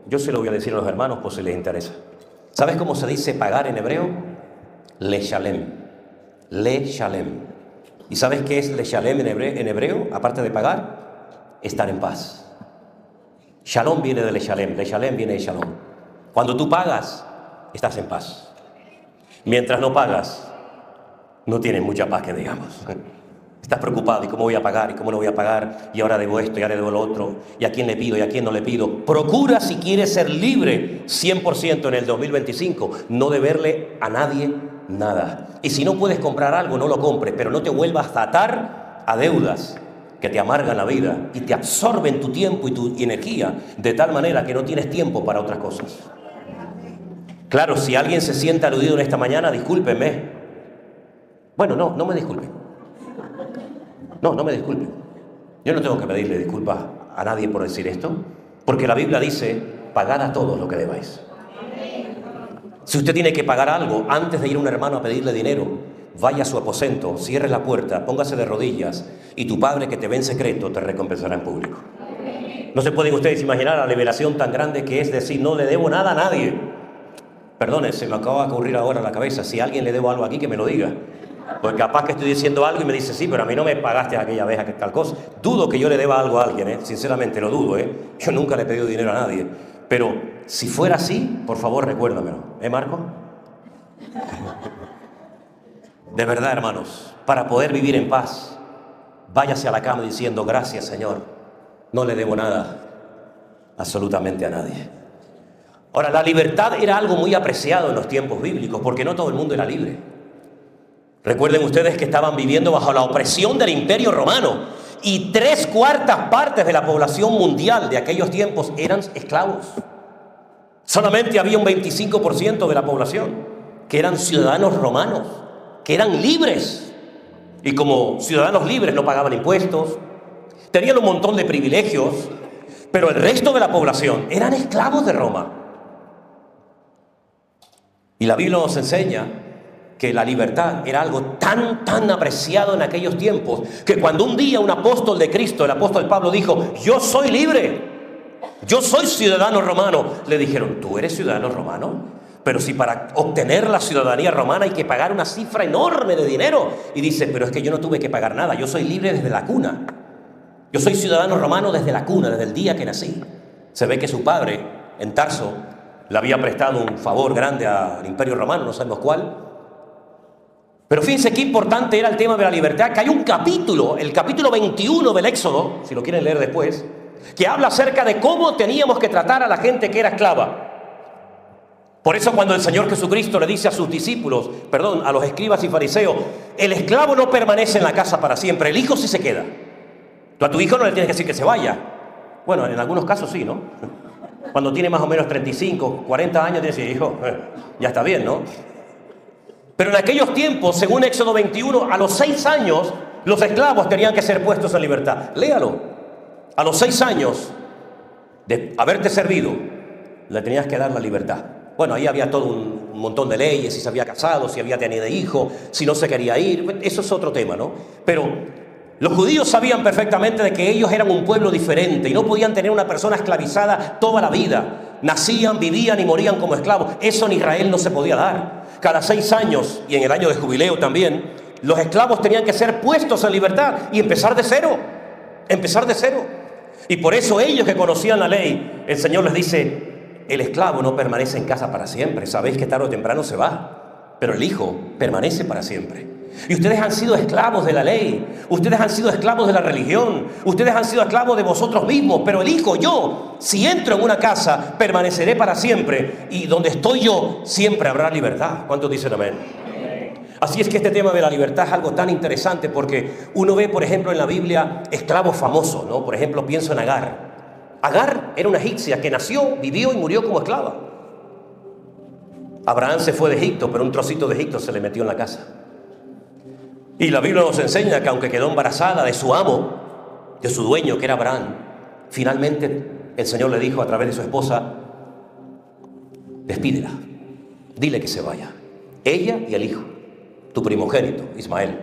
yo se lo voy a decir a los hermanos por si les interesa. ¿Sabes cómo se dice pagar en hebreo? Le shalem. Le shalem. ¿Y sabes qué es le shalem en hebreo? Aparte de pagar, estar en paz. Shalom viene de le shalem viene de shalom. Cuando tú pagas, estás en paz. Mientras no pagas, no tienes mucha paz que digamos. Estás preocupado, ¿y cómo voy a pagar? ¿Y cómo no voy a pagar? Y ahora debo esto, y ahora debo lo otro. ¿Y a quién le pido? ¿Y a quién no le pido? Procura, si quieres ser libre 100% en el 2025, no deberle a nadie nada. Y si no puedes comprar algo, no lo compres, pero no te vuelvas a atar a deudas que te amargan la vida y te absorben tu tiempo y tu energía de tal manera que no tienes tiempo para otras cosas. Claro, si alguien se siente aludido en esta mañana, discúlpenme. Bueno, no me disculpen. No me disculpen. Yo no tengo que pedirle disculpas a nadie por decir esto, porque la Biblia dice, pagad a todos lo que debáis. Si usted tiene que pagar algo, antes de ir a un hermano a pedirle dinero, vaya a su aposento, cierre la puerta, póngase de rodillas, y tu Padre que te ve en secreto te recompensará en público. No se pueden ustedes imaginar la liberación tan grande que es decir, no le debo nada a nadie. Perdone, se me acaba de ocurrir ahora en la cabeza, si a alguien le debo algo aquí, que me lo diga. Porque capaz que estoy diciendo algo y me dice, sí, pero a mí no me pagaste aquella vez tal cosa. Dudo que yo le deba algo a alguien, sinceramente lo dudo. Yo nunca le he pedido dinero a nadie. Pero si fuera así, por favor recuérdamelo. Marco? De verdad, hermanos, para poder vivir en paz, váyase a la cama diciendo, gracias, Señor, no le debo nada absolutamente a nadie. Ahora, la libertad era algo muy apreciado en los tiempos bíblicos, porque no todo el mundo era libre. Recuerden ustedes que estaban viviendo bajo la opresión del Imperio Romano y 3/4 partes de la población mundial de aquellos tiempos eran esclavos. Solamente había un 25% de la población que eran ciudadanos romanos, que eran libres. Y como ciudadanos libres no pagaban impuestos, tenían un montón de privilegios, pero el resto de la población eran esclavos de Roma. Y la Biblia nos enseña que la libertad era algo tan apreciado en aquellos tiempos, que cuando un día un apóstol de Cristo, el apóstol Pablo, dijo, yo soy libre, yo soy ciudadano romano, le dijeron, ¿tú eres ciudadano romano? Pero si para obtener la ciudadanía romana hay que pagar una cifra enorme de dinero. Y dice, pero es que yo no tuve que pagar nada, yo soy libre desde la cuna. Yo soy ciudadano romano desde la cuna, desde el día que nací. Se ve que su padre, en Tarso, le había prestado un favor grande al Imperio Romano, no sabemos cuál. Pero fíjense qué importante era el tema de la libertad, que hay un capítulo, el capítulo 21 del Éxodo, si lo quieren leer después, que habla acerca de cómo teníamos que tratar a la gente que era esclava. Por eso cuando el Señor Jesucristo le dice a sus discípulos, a los escribas y fariseos, el esclavo no permanece en la casa para siempre, el hijo sí se queda. Tú a tu hijo no le tienes que decir que se vaya. Bueno, en algunos casos sí, ¿no? Cuando tiene más o menos 35, 40 años, tienes que decir, hijo, ya está bien, ¿no? Pero en aquellos tiempos, según Éxodo 21, a los 6 años, los esclavos tenían que ser puestos en libertad. Léalo. A los 6 años de haberte servido, le tenías que dar la libertad. Bueno, ahí había todo un montón de leyes, si se había casado, si había tenido hijo, si no se quería ir. Eso es otro tema, ¿no? Pero los judíos sabían perfectamente de que ellos eran un pueblo diferente y no podían tener una persona esclavizada toda la vida. Nacían, vivían y morían como esclavos. Eso en Israel no se podía dar. Cada 6 años, y en el año de jubileo también, los esclavos tenían que ser puestos en libertad y empezar de cero. Y por eso ellos que conocían la ley, el Señor les dice, el esclavo no permanece en casa para siempre. Sabéis que tarde o temprano se va, pero el hijo permanece para siempre. Y ustedes han sido esclavos de la ley, ustedes han sido esclavos de la religión, ustedes han sido esclavos de vosotros mismos, pero el hijo, yo, si entro en una casa, permaneceré para siempre, y donde estoy yo, siempre habrá libertad. ¿Cuántos dicen amén? Así es que este tema de la libertad es algo tan interesante, porque uno ve, por ejemplo, en la Biblia esclavos famosos, ¿no? Por ejemplo, pienso en Agar. Agar era una egipcia que nació, vivió y murió como esclava. Abraham se fue de Egipto, pero un trocito de Egipto se le metió en la casa. Y la Biblia nos enseña que aunque quedó embarazada de su amo, de su dueño que era Abraham, finalmente el Señor le dijo a través de su esposa, despídela, dile que se vaya, ella y el hijo, tu primogénito, Ismael.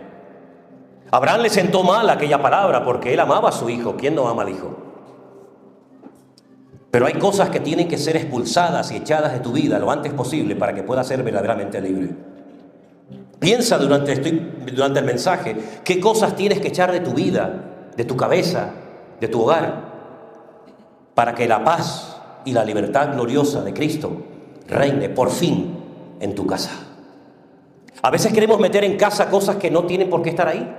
Abraham le sentó mal aquella palabra porque él amaba a su hijo. ¿Quién no ama al hijo? Pero hay cosas que tienen que ser expulsadas y echadas de tu vida lo antes posible para que puedas ser verdaderamente libre. Piensa durante el mensaje qué cosas tienes que echar de tu vida, de tu cabeza, de tu hogar, para que la paz y la libertad gloriosa de Cristo reine por fin en tu casa. A veces queremos meter en casa cosas que no tienen por qué estar ahí.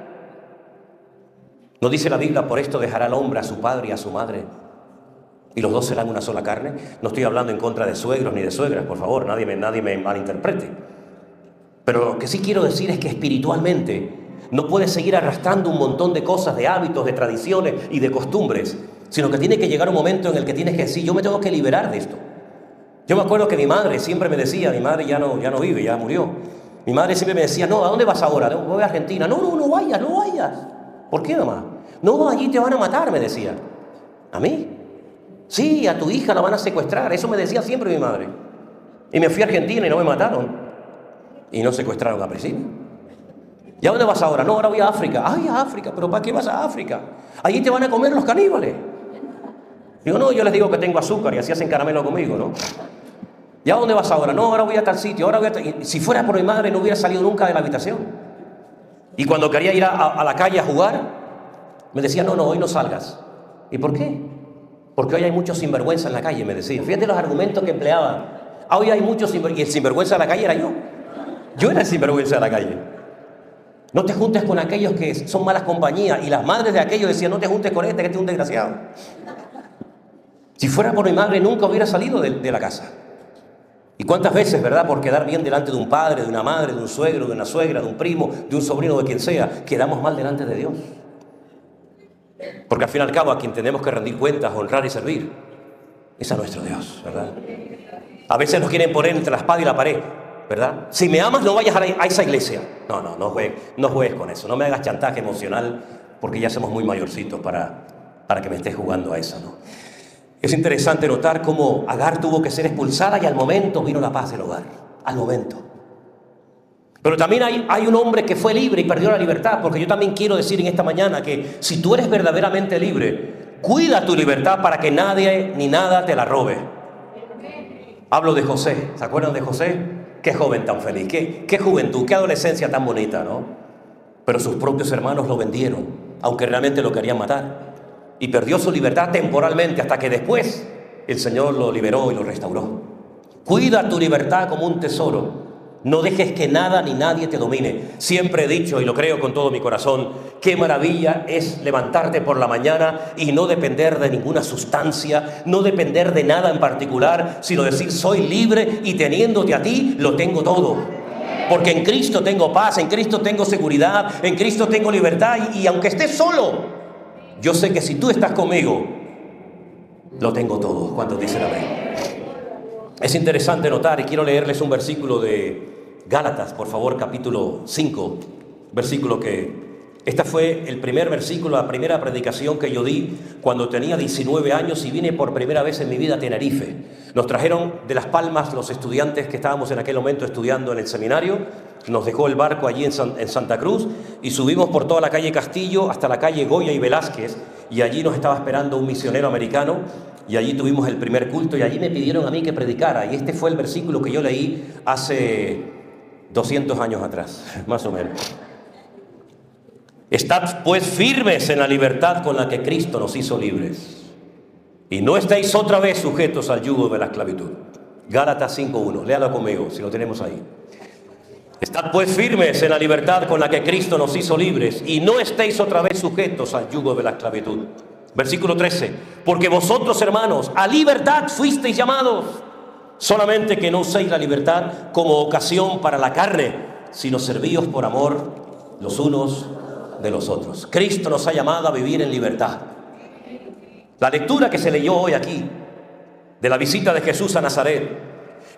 ¿No dice la Biblia, por esto dejará el hombre a su padre y a su madre, y los dos serán una sola carne? No estoy hablando en contra de suegros ni de suegras, por favor, nadie me malinterprete. Pero lo que sí quiero decir es que espiritualmente no puedes seguir arrastrando un montón de cosas, de hábitos, de tradiciones y de costumbres, sino que tiene que llegar un momento en el que tienes que decir, yo me tengo que liberar de esto. Yo me acuerdo que mi madre siempre me decía, mi madre ya no vive, ya murió. Mi madre siempre me decía, no, ¿a dónde vas ahora? No, voy a Argentina. No vayas. ¿Por qué, mamá? No, allí te van a matar, me decía. ¿A mí? Sí, a tu hija la van a secuestrar. Eso me decía siempre mi madre. Y me fui a Argentina y no me mataron. Y no secuestraron a Priscila. ¿Y a dónde vas ahora? No, ahora voy a África. Ay, a África. ¿Pero para qué vas a África? Allí te van a comer los caníbales. Digo, no, yo les digo que tengo azúcar y así hacen caramelo conmigo, ¿no? ¿Y a dónde vas ahora? No, ahora voy a tal sitio. Si fuera por mi madre no hubiera salido nunca de la habitación. Y cuando quería ir a la calle a jugar, me decía, no, hoy no salgas. ¿Y por qué? Porque hoy hay muchos sinvergüenza en la calle, me decía. Fíjate los argumentos que empleaba. Hoy hay muchos sinvergüenza. Y el sinvergüenza de la calle era yo. Yo era el sinvergüenza de la calle. No te juntes con aquellos que son malas compañías. Y las madres de aquellos decían, no te juntes con este, que este es un desgraciado. Si fuera por mi madre nunca hubiera salido de la casa. ¿Y cuántas veces, verdad, por quedar bien delante de un padre, de una madre, de un suegro, de una suegra, de un primo, de un sobrino, de quien sea, quedamos mal delante de Dios? Porque al fin y al cabo a quien tenemos que rendir cuentas, honrar y servir es a nuestro Dios, ¿verdad? A veces nos quieren poner entre la espada y la pared, ¿verdad? Si me amas no vayas a esa iglesia. No juegues con eso, no me hagas chantaje emocional porque ya somos muy mayorcitos para que me estés jugando a eso, ¿no? Es interesante notar cómo Agar tuvo que ser expulsada y al momento vino la paz del hogar, al momento. Pero también hay un hombre que fue libre y perdió la libertad, porque yo también quiero decir en esta mañana que si tú eres verdaderamente libre, cuida tu libertad para que nadie ni nada te la robe. Hablo de José, ¿se acuerdan de José? Qué joven tan feliz, qué juventud, qué adolescencia tan bonita, ¿no? Pero sus propios hermanos lo vendieron, aunque realmente lo querían matar. Y perdió su libertad temporalmente hasta que después el Señor lo liberó y lo restauró. Cuida tu libertad como un tesoro. No dejes que nada ni nadie te domine. Siempre he dicho, y lo creo con todo mi corazón, qué maravilla es levantarte por la mañana y no depender de ninguna sustancia, no depender de nada en particular, sino decir, soy libre y teniéndote a ti, lo tengo todo. Porque en Cristo tengo paz, en Cristo tengo seguridad, en Cristo tengo libertad y aunque estés solo, yo sé que si tú estás conmigo, lo tengo todo. ¿Cuántos dicen amén? Es interesante notar, y quiero leerles un versículo de Gálatas, por favor, capítulo 5, versículo que... Este fue el primer versículo, la primera predicación que yo di cuando tenía 19 años y vine por primera vez en mi vida a Tenerife. Nos trajeron de Las Palmas los estudiantes que estábamos en aquel momento estudiando en el seminario. Nos dejó el barco allí en Santa Cruz y subimos por toda la calle Castillo hasta la calle Goya y Velázquez y allí nos estaba esperando un misionero americano y allí tuvimos el primer culto y allí me pidieron a mí que predicara y este fue el versículo que yo leí hace 200 años atrás, más o menos. Estad pues firmes en la libertad con la que Cristo nos hizo libres y no estéis otra vez sujetos al yugo de la esclavitud. Gálatas 5:1, léalo conmigo si lo tenemos ahí. Estad pues firmes en la libertad con la que Cristo nos hizo libres y no estéis otra vez sujetos al yugo de la esclavitud. Versículo 13, porque vosotros, hermanos, a libertad fuisteis llamados, solamente que no uséis la libertad como ocasión para la carne, sino servíos por amor los unos de los otros. Cristo nos ha llamado a vivir en libertad. La lectura que se leyó hoy aquí, de la visita de Jesús a Nazaret,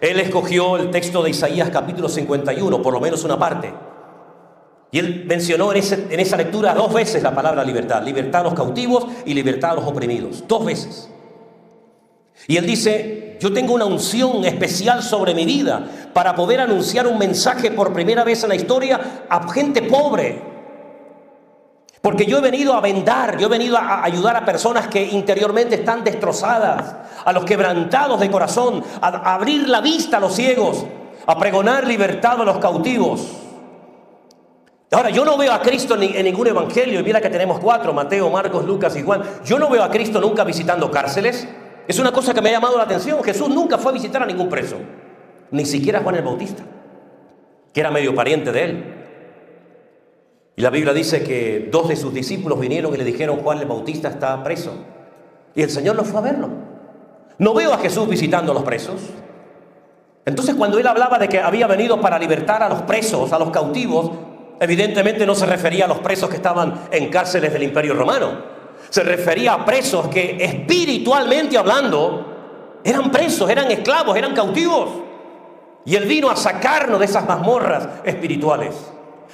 él escogió el texto de Isaías capítulo 51, por lo menos una parte. Y él mencionó en esa lectura 2 veces la palabra libertad. Libertad a los cautivos y libertad a los oprimidos. 2 veces. Y él dice, yo tengo una unción especial sobre mi vida para poder anunciar un mensaje por primera vez en la historia a gente pobre. Porque yo he venido a vendar, yo he venido a ayudar a personas que interiormente están destrozadas, a los quebrantados de corazón, a abrir la vista a los ciegos, a pregonar libertad a los cautivos. Ahora, yo no veo a Cristo en ningún evangelio, y mira que tenemos 4, Mateo, Marcos, Lucas y Juan. Yo no veo a Cristo nunca visitando cárceles. Es una cosa que me ha llamado la atención. Jesús nunca fue a visitar a ningún preso, ni siquiera a Juan el Bautista. que era medio pariente de él. Y la Biblia dice que 2 de sus discípulos vinieron y le dijeron: Juan el Bautista está preso. Y el Señor no fue a verlo. No veo a Jesús visitando a los presos. Entonces, cuando él hablaba de que había venido para libertar a los presos, a los cautivos, evidentemente no se refería a los presos que estaban en cárceles del Imperio Romano. Se refería a presos que, espiritualmente hablando, eran presos, eran esclavos, eran cautivos. Y él vino a sacarnos de esas mazmorras espirituales.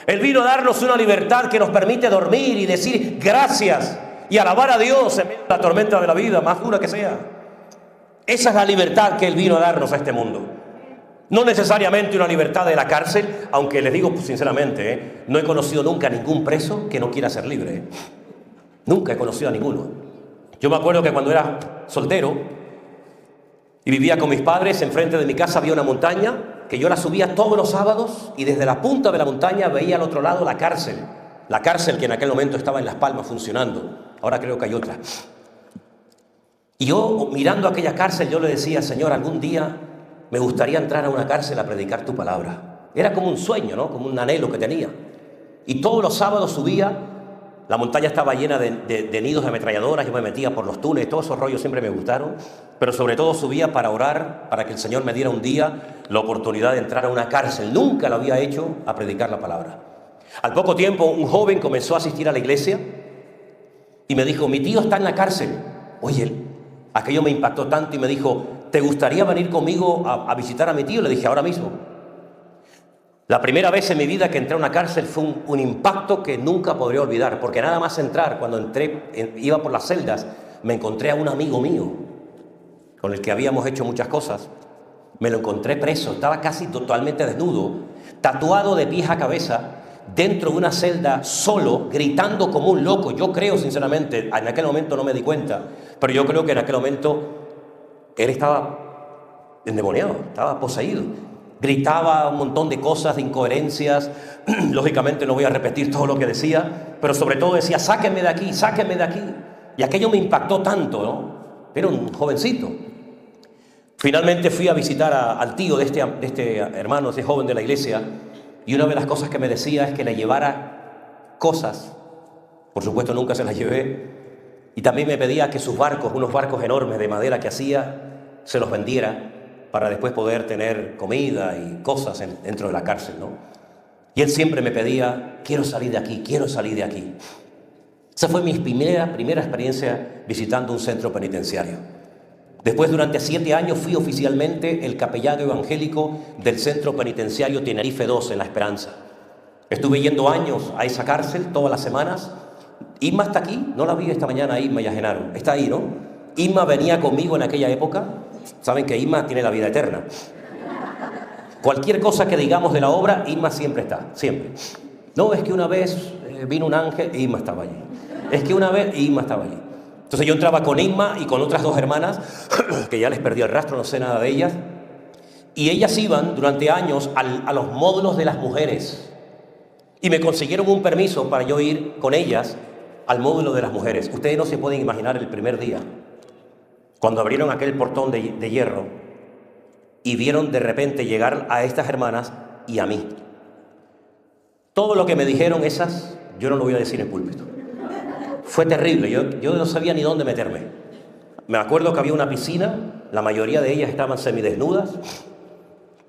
Él vino a darnos una libertad que nos permite dormir y decir gracias y alabar a Dios en medio de la tormenta de la vida, más dura que sea. Esa es la libertad que Él vino a darnos a este mundo. No necesariamente una libertad de la cárcel, aunque les digo sinceramente, no he conocido nunca a ningún preso que no quiera ser libre. Nunca he conocido a ninguno. Yo me acuerdo que cuando era soltero y vivía con mis padres, enfrente de mi casa había una montaña que yo la subía todos los sábados y desde la punta de la montaña veía al otro lado la cárcel. La cárcel que en aquel momento estaba en Las Palmas funcionando. Ahora creo que hay otra. Y yo, mirando aquella cárcel, yo le decía: Señor, algún día me gustaría entrar a una cárcel a predicar tu palabra. Era como un sueño, ¿no? Como un anhelo que tenía. Y todos los sábados subía. La montaña estaba llena de nidos de ametralladoras. Yo me metía por los túneles. Todos esos rollos siempre me gustaron. Pero sobre todo subía para orar, para que el Señor me diera un día la oportunidad de entrar a una cárcel. Nunca lo había hecho, a predicar la palabra. Al poco tiempo, un joven comenzó a asistir a la iglesia y me dijo: mi tío está en la cárcel. Oye, aquello me impactó tanto y me dijo: ¿te gustaría venir conmigo a visitar a mi tío? Le dije: ahora mismo. La primera vez en mi vida que entré a una cárcel fue un impacto que nunca podré olvidar, porque nada más entrar, cuando iba por las celdas, me encontré a un amigo mío con el que habíamos hecho muchas cosas. Me lo encontré preso, estaba casi totalmente desnudo, tatuado de pies a cabeza, dentro de una celda, solo, gritando como un loco. Yo creo, sinceramente, en aquel momento no me di cuenta, pero yo creo que en aquel momento él estaba endemoniado, estaba poseído. Gritaba un montón de cosas, de incoherencias. Lógicamente no voy a repetir todo lo que decía, pero sobre todo decía: sáquenme de aquí, sáquenme de aquí. Y aquello me impactó tanto, ¿no? Era un jovencito. Finalmente fui a visitar al tío de este hermano, de este joven de la iglesia, y una de las cosas que me decía es que le llevara cosas. Por supuesto nunca se las llevé. Y también me pedía que sus barcos, unos barcos enormes de madera que hacía, se los vendiera para después poder tener comida y cosas dentro de la cárcel, ¿no? Y él siempre me pedía: quiero salir de aquí, quiero salir de aquí. Esa fue mi primera experiencia visitando un centro penitenciario. Después, durante 7 años, fui oficialmente el capellán evangélico del centro penitenciario Tenerife 2 en La Esperanza. Estuve yendo años a esa cárcel todas las semanas. Isma está aquí, no la vi esta mañana, Isma y a Genaro. Está ahí, ¿no? Isma venía conmigo en aquella época. Saben que Isma tiene la vida eterna. Cualquier cosa que digamos de la obra, Isma siempre está, siempre. No, es que una vez vino un ángel e Isma estaba allí. Es que una vez Isma estaba allí. Entonces yo entraba con Isma y con otras 2 hermanas, que ya les perdí el rastro, no sé nada de ellas. Y ellas iban durante años a los módulos de las mujeres. Y me consiguieron un permiso para yo ir con ellas al módulo de las mujeres. Ustedes no se pueden imaginar el primer día, cuando abrieron aquel portón de hierro y vieron de repente llegar a estas hermanas y a mí. Todo lo que me dijeron esas, yo no lo voy a decir en púlpito. Fue terrible, yo no sabía ni dónde meterme. Me acuerdo que había una piscina, la mayoría de ellas estaban semidesnudas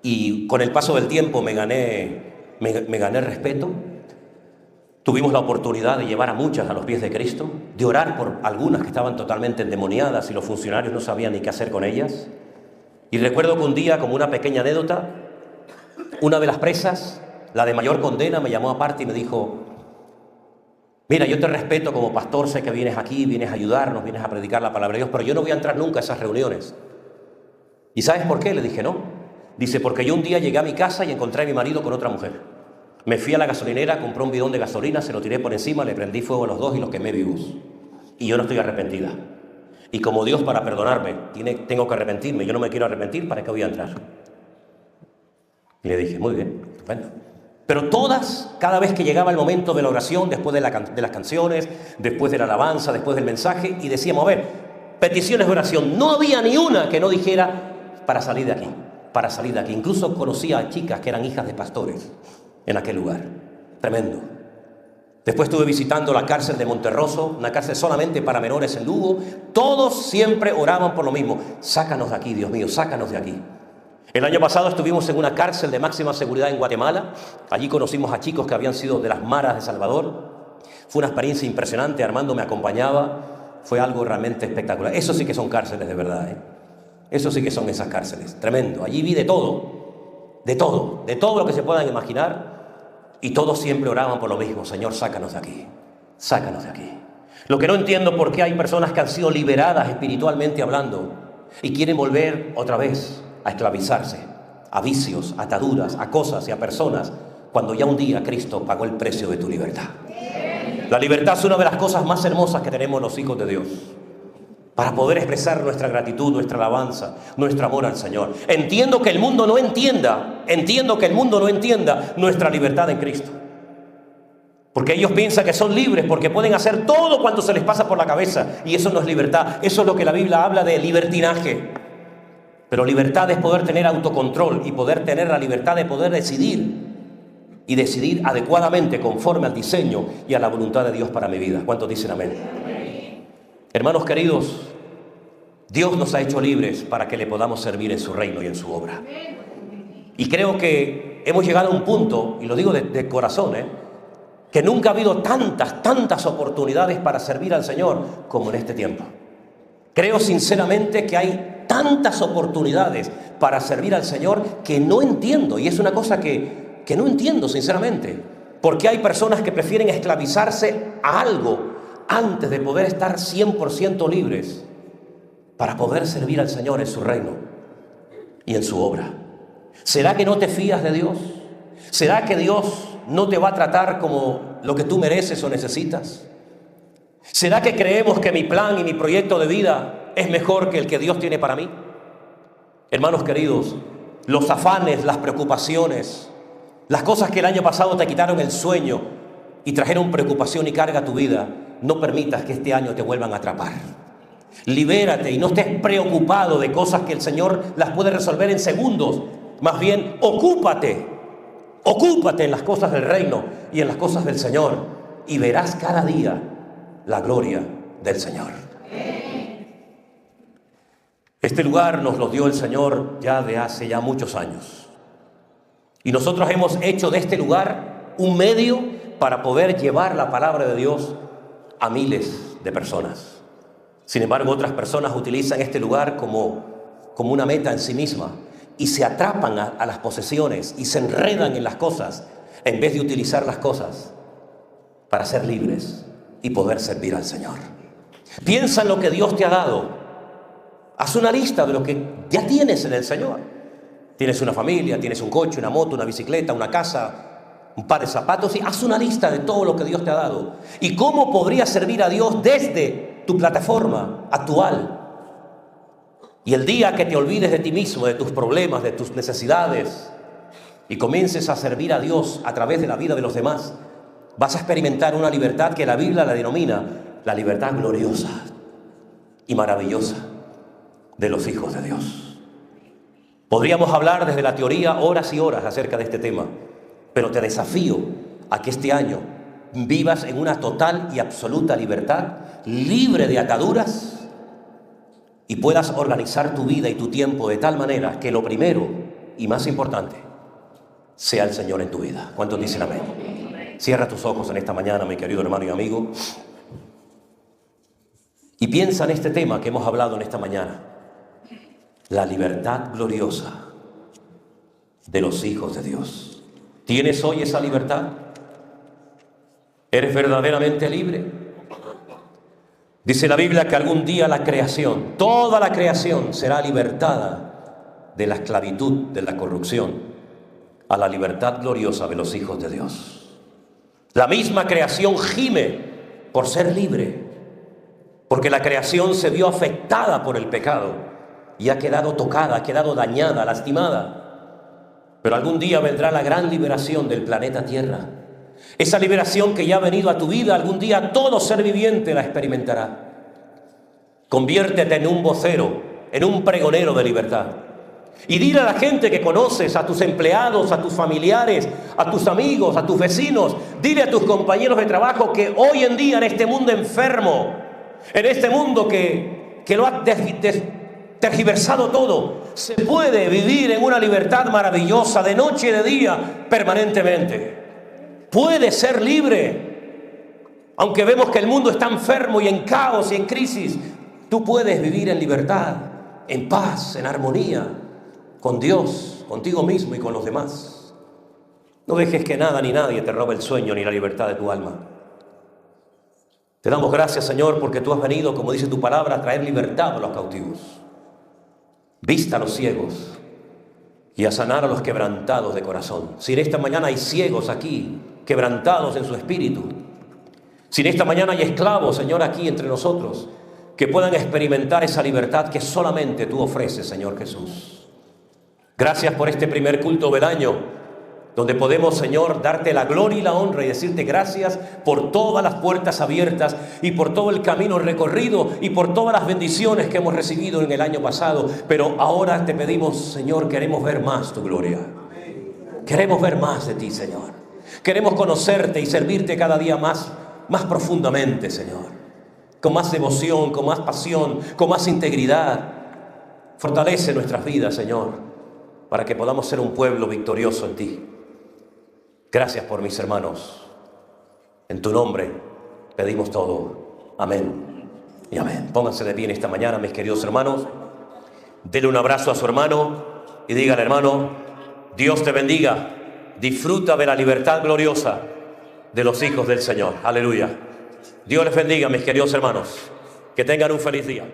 y con el paso del tiempo me gané respeto. Tuvimos la oportunidad de llevar a muchas a los pies de Cristo, de orar por algunas que estaban totalmente endemoniadas y los funcionarios no sabían ni qué hacer con ellas. Y recuerdo que un día, como una pequeña anécdota, una de las presas, la de mayor condena, me llamó aparte y me dijo: mira, yo te respeto como pastor, sé que vienes aquí, vienes a ayudarnos, vienes a predicar la palabra de Dios, pero yo no voy a entrar nunca a esas reuniones. ¿Y sabes por qué? Le dije: no. Dice: porque yo un día llegué a mi casa y encontré a mi marido con otra mujer. Me fui a la gasolinera, compré un bidón de gasolina, se lo tiré por encima, le prendí fuego a los 2 y los quemé vivos. Y yo no estoy arrepentida. Y como Dios, para perdonarme, tengo que arrepentirme. Yo no me quiero arrepentir, ¿para qué voy a entrar? Y le dije: muy bien, estupendo. Pero todas, cada vez que llegaba el momento de la oración, después de las canciones, después de la alabanza, después del mensaje, y decíamos: a ver, peticiones de oración, no había ni una que no dijera: para salir de aquí. para salir de aquí. Incluso conocía a chicas que eran hijas de pastores en aquel lugar. Tremendo. Después estuve visitando la cárcel de Monterroso, una cárcel solamente para menores en Lugo. Todos siempre oraban por lo mismo. Sácanos de aquí, Dios mío, sácanos de aquí. El año pasado estuvimos en una cárcel de máxima seguridad en Guatemala. Allí conocimos a chicos que habían sido de las maras de Salvador. Fue una experiencia impresionante. Armando me acompañaba. Fue algo realmente espectacular. Eso sí que son cárceles de verdad, ¿eh? Eso sí que son esas cárceles. Tremendo. Allí vi de todo lo que se puedan imaginar. Y todos siempre oraban por lo mismo. Señor, sácanos de aquí. Sácanos de aquí. Lo que no entiendo por qué hay personas que han sido liberadas espiritualmente hablando y quieren volver otra vez a esclavizarse, a vicios, a ataduras, a cosas y a personas, cuando ya un día Cristo pagó el precio de tu libertad. La libertad es una de las cosas más hermosas que tenemos los hijos de Dios, para poder expresar nuestra gratitud, nuestra alabanza, nuestro amor al Señor. Entiendo que el mundo no entienda nuestra libertad en Cristo. Porque ellos piensan que son libres, porque pueden hacer todo cuanto se les pasa por la cabeza. Y eso no es libertad. Eso es lo que la Biblia habla de libertinaje. Pero libertad es poder tener autocontrol y poder tener la libertad de poder decidir. Y decidir adecuadamente conforme al diseño y a la voluntad de Dios para mi vida. ¿Cuántos dicen amén? Hermanos queridos, Dios nos ha hecho libres para que le podamos servir en su reino y en su obra. Y creo que hemos llegado a un punto, y lo digo de corazón, que nunca ha habido tantas oportunidades para servir al Señor como en este tiempo. Creo sinceramente que hay tantas oportunidades para servir al Señor que no entiendo, y es una cosa que no entiendo sinceramente, porque hay personas que prefieren esclavizarse a algo antes de poder estar 100% libres para poder servir al Señor en su reino y en su obra. ¿Será que no te fías de Dios? ¿Será que Dios no te va a tratar como lo que tú mereces o necesitas? ¿Será que creemos que mi plan y mi proyecto de vida es mejor que el que Dios tiene para mí? Hermanos queridos, los afanes, las preocupaciones, las cosas que el año pasado te quitaron el sueño y trajeron preocupación y carga a tu vida, no permitas que este año te vuelvan a atrapar. Libérate y no estés preocupado de cosas que el Señor las puede resolver en segundos. Más bien, ocúpate en las cosas del reino y en las cosas del Señor, y verás cada día la gloria del Señor. Este lugar nos lo dio el Señor ya de hace muchos años. Y nosotros hemos hecho de este lugar un medio para poder llevar la palabra de Dios a miles de personas. Sin embargo, otras personas utilizan este lugar como una meta en sí misma y se atrapan a las posesiones y se enredan en las cosas en vez de utilizar las cosas para ser libres y poder servir al Señor. Piensa en lo que Dios te ha dado. Haz una lista de lo que ya tienes en el Señor. Tienes una familia, tienes un coche, una moto, una bicicleta, una casa, un par de zapatos, y haz una lista de todo lo que Dios te ha dado y cómo podrías servir a Dios desde tu plataforma actual. Y el día que te olvides de ti mismo, de tus problemas, de tus necesidades, y comiences a servir a Dios a través de la vida de los demás, vas a experimentar una libertad que la Biblia la denomina la libertad gloriosa y maravillosa de los hijos de Dios. Podríamos hablar desde la teoría horas y horas acerca de este tema, pero te desafío a que este año vivas en una total y absoluta libertad, libre de ataduras, y puedas organizar tu vida y tu tiempo de tal manera que lo primero y más importante sea el Señor en tu vida. ¿Cuántos dicen amén? Cierra tus ojos en esta mañana, mi querido hermano y amigo, y piensa en este tema que hemos hablado en esta mañana: la libertad gloriosa de los hijos de Dios. ¿Tienes hoy esa libertad? ¿Eres verdaderamente libre? Dice la Biblia que algún día la creación, toda la creación, será libertada de la esclavitud, de la corrupción, a la libertad gloriosa de los hijos de Dios. La misma creación gime por ser libre, porque la creación se vio afectada por el pecado y ha quedado tocada, ha quedado dañada, lastimada. Pero algún día vendrá la gran liberación del planeta Tierra. Esa liberación que ya ha venido a tu vida, algún día todo ser viviente la experimentará. Conviértete en un vocero, en un pregonero de libertad. Y dile a la gente que conoces, a tus empleados, a tus familiares, a tus amigos, a tus vecinos, dile a tus compañeros de trabajo que hoy en día en este mundo enfermo, en este mundo que lo ha tergiversado todo, se puede vivir en una libertad maravillosa de noche y de día permanentemente. Puede ser libre. Aunque vemos que el mundo está enfermo y en caos y en crisis, tú puedes vivir en libertad, en paz, en armonía, con Dios, contigo mismo y con los demás. No dejes que nada ni nadie te robe el sueño ni la libertad de tu alma. Te damos gracias, Señor, porque tú has venido, como dice tu palabra, a traer libertad a los cautivos, vista a los ciegos y a sanar a los quebrantados de corazón. Si en esta mañana hay ciegos aquí, quebrantados en su espíritu, si en esta mañana hay esclavos, Señor, aquí entre nosotros, que puedan experimentar esa libertad que solamente tú ofreces, Señor Jesús. Gracias por este primer culto del año, donde podemos, Señor, darte la gloria y la honra y decirte gracias por todas las puertas abiertas y por todo el camino recorrido y por todas las bendiciones que hemos recibido en el año pasado. Pero ahora te pedimos, Señor, queremos ver más tu gloria. Queremos ver más de ti, Señor. Queremos conocerte y servirte cada día más profundamente, Señor. Con más devoción, con más pasión, con más integridad. Fortalece nuestras vidas, Señor, para que podamos ser un pueblo victorioso en ti. Gracias por mis hermanos. En tu nombre pedimos todo. Amén y amén. Pónganse de pie en esta mañana, mis queridos hermanos. Dele un abrazo a su hermano y dígale, hermano, Dios te bendiga. Disfruta de la libertad gloriosa de los hijos del Señor. Aleluya. Dios les bendiga, mis queridos hermanos. Que tengan un feliz día.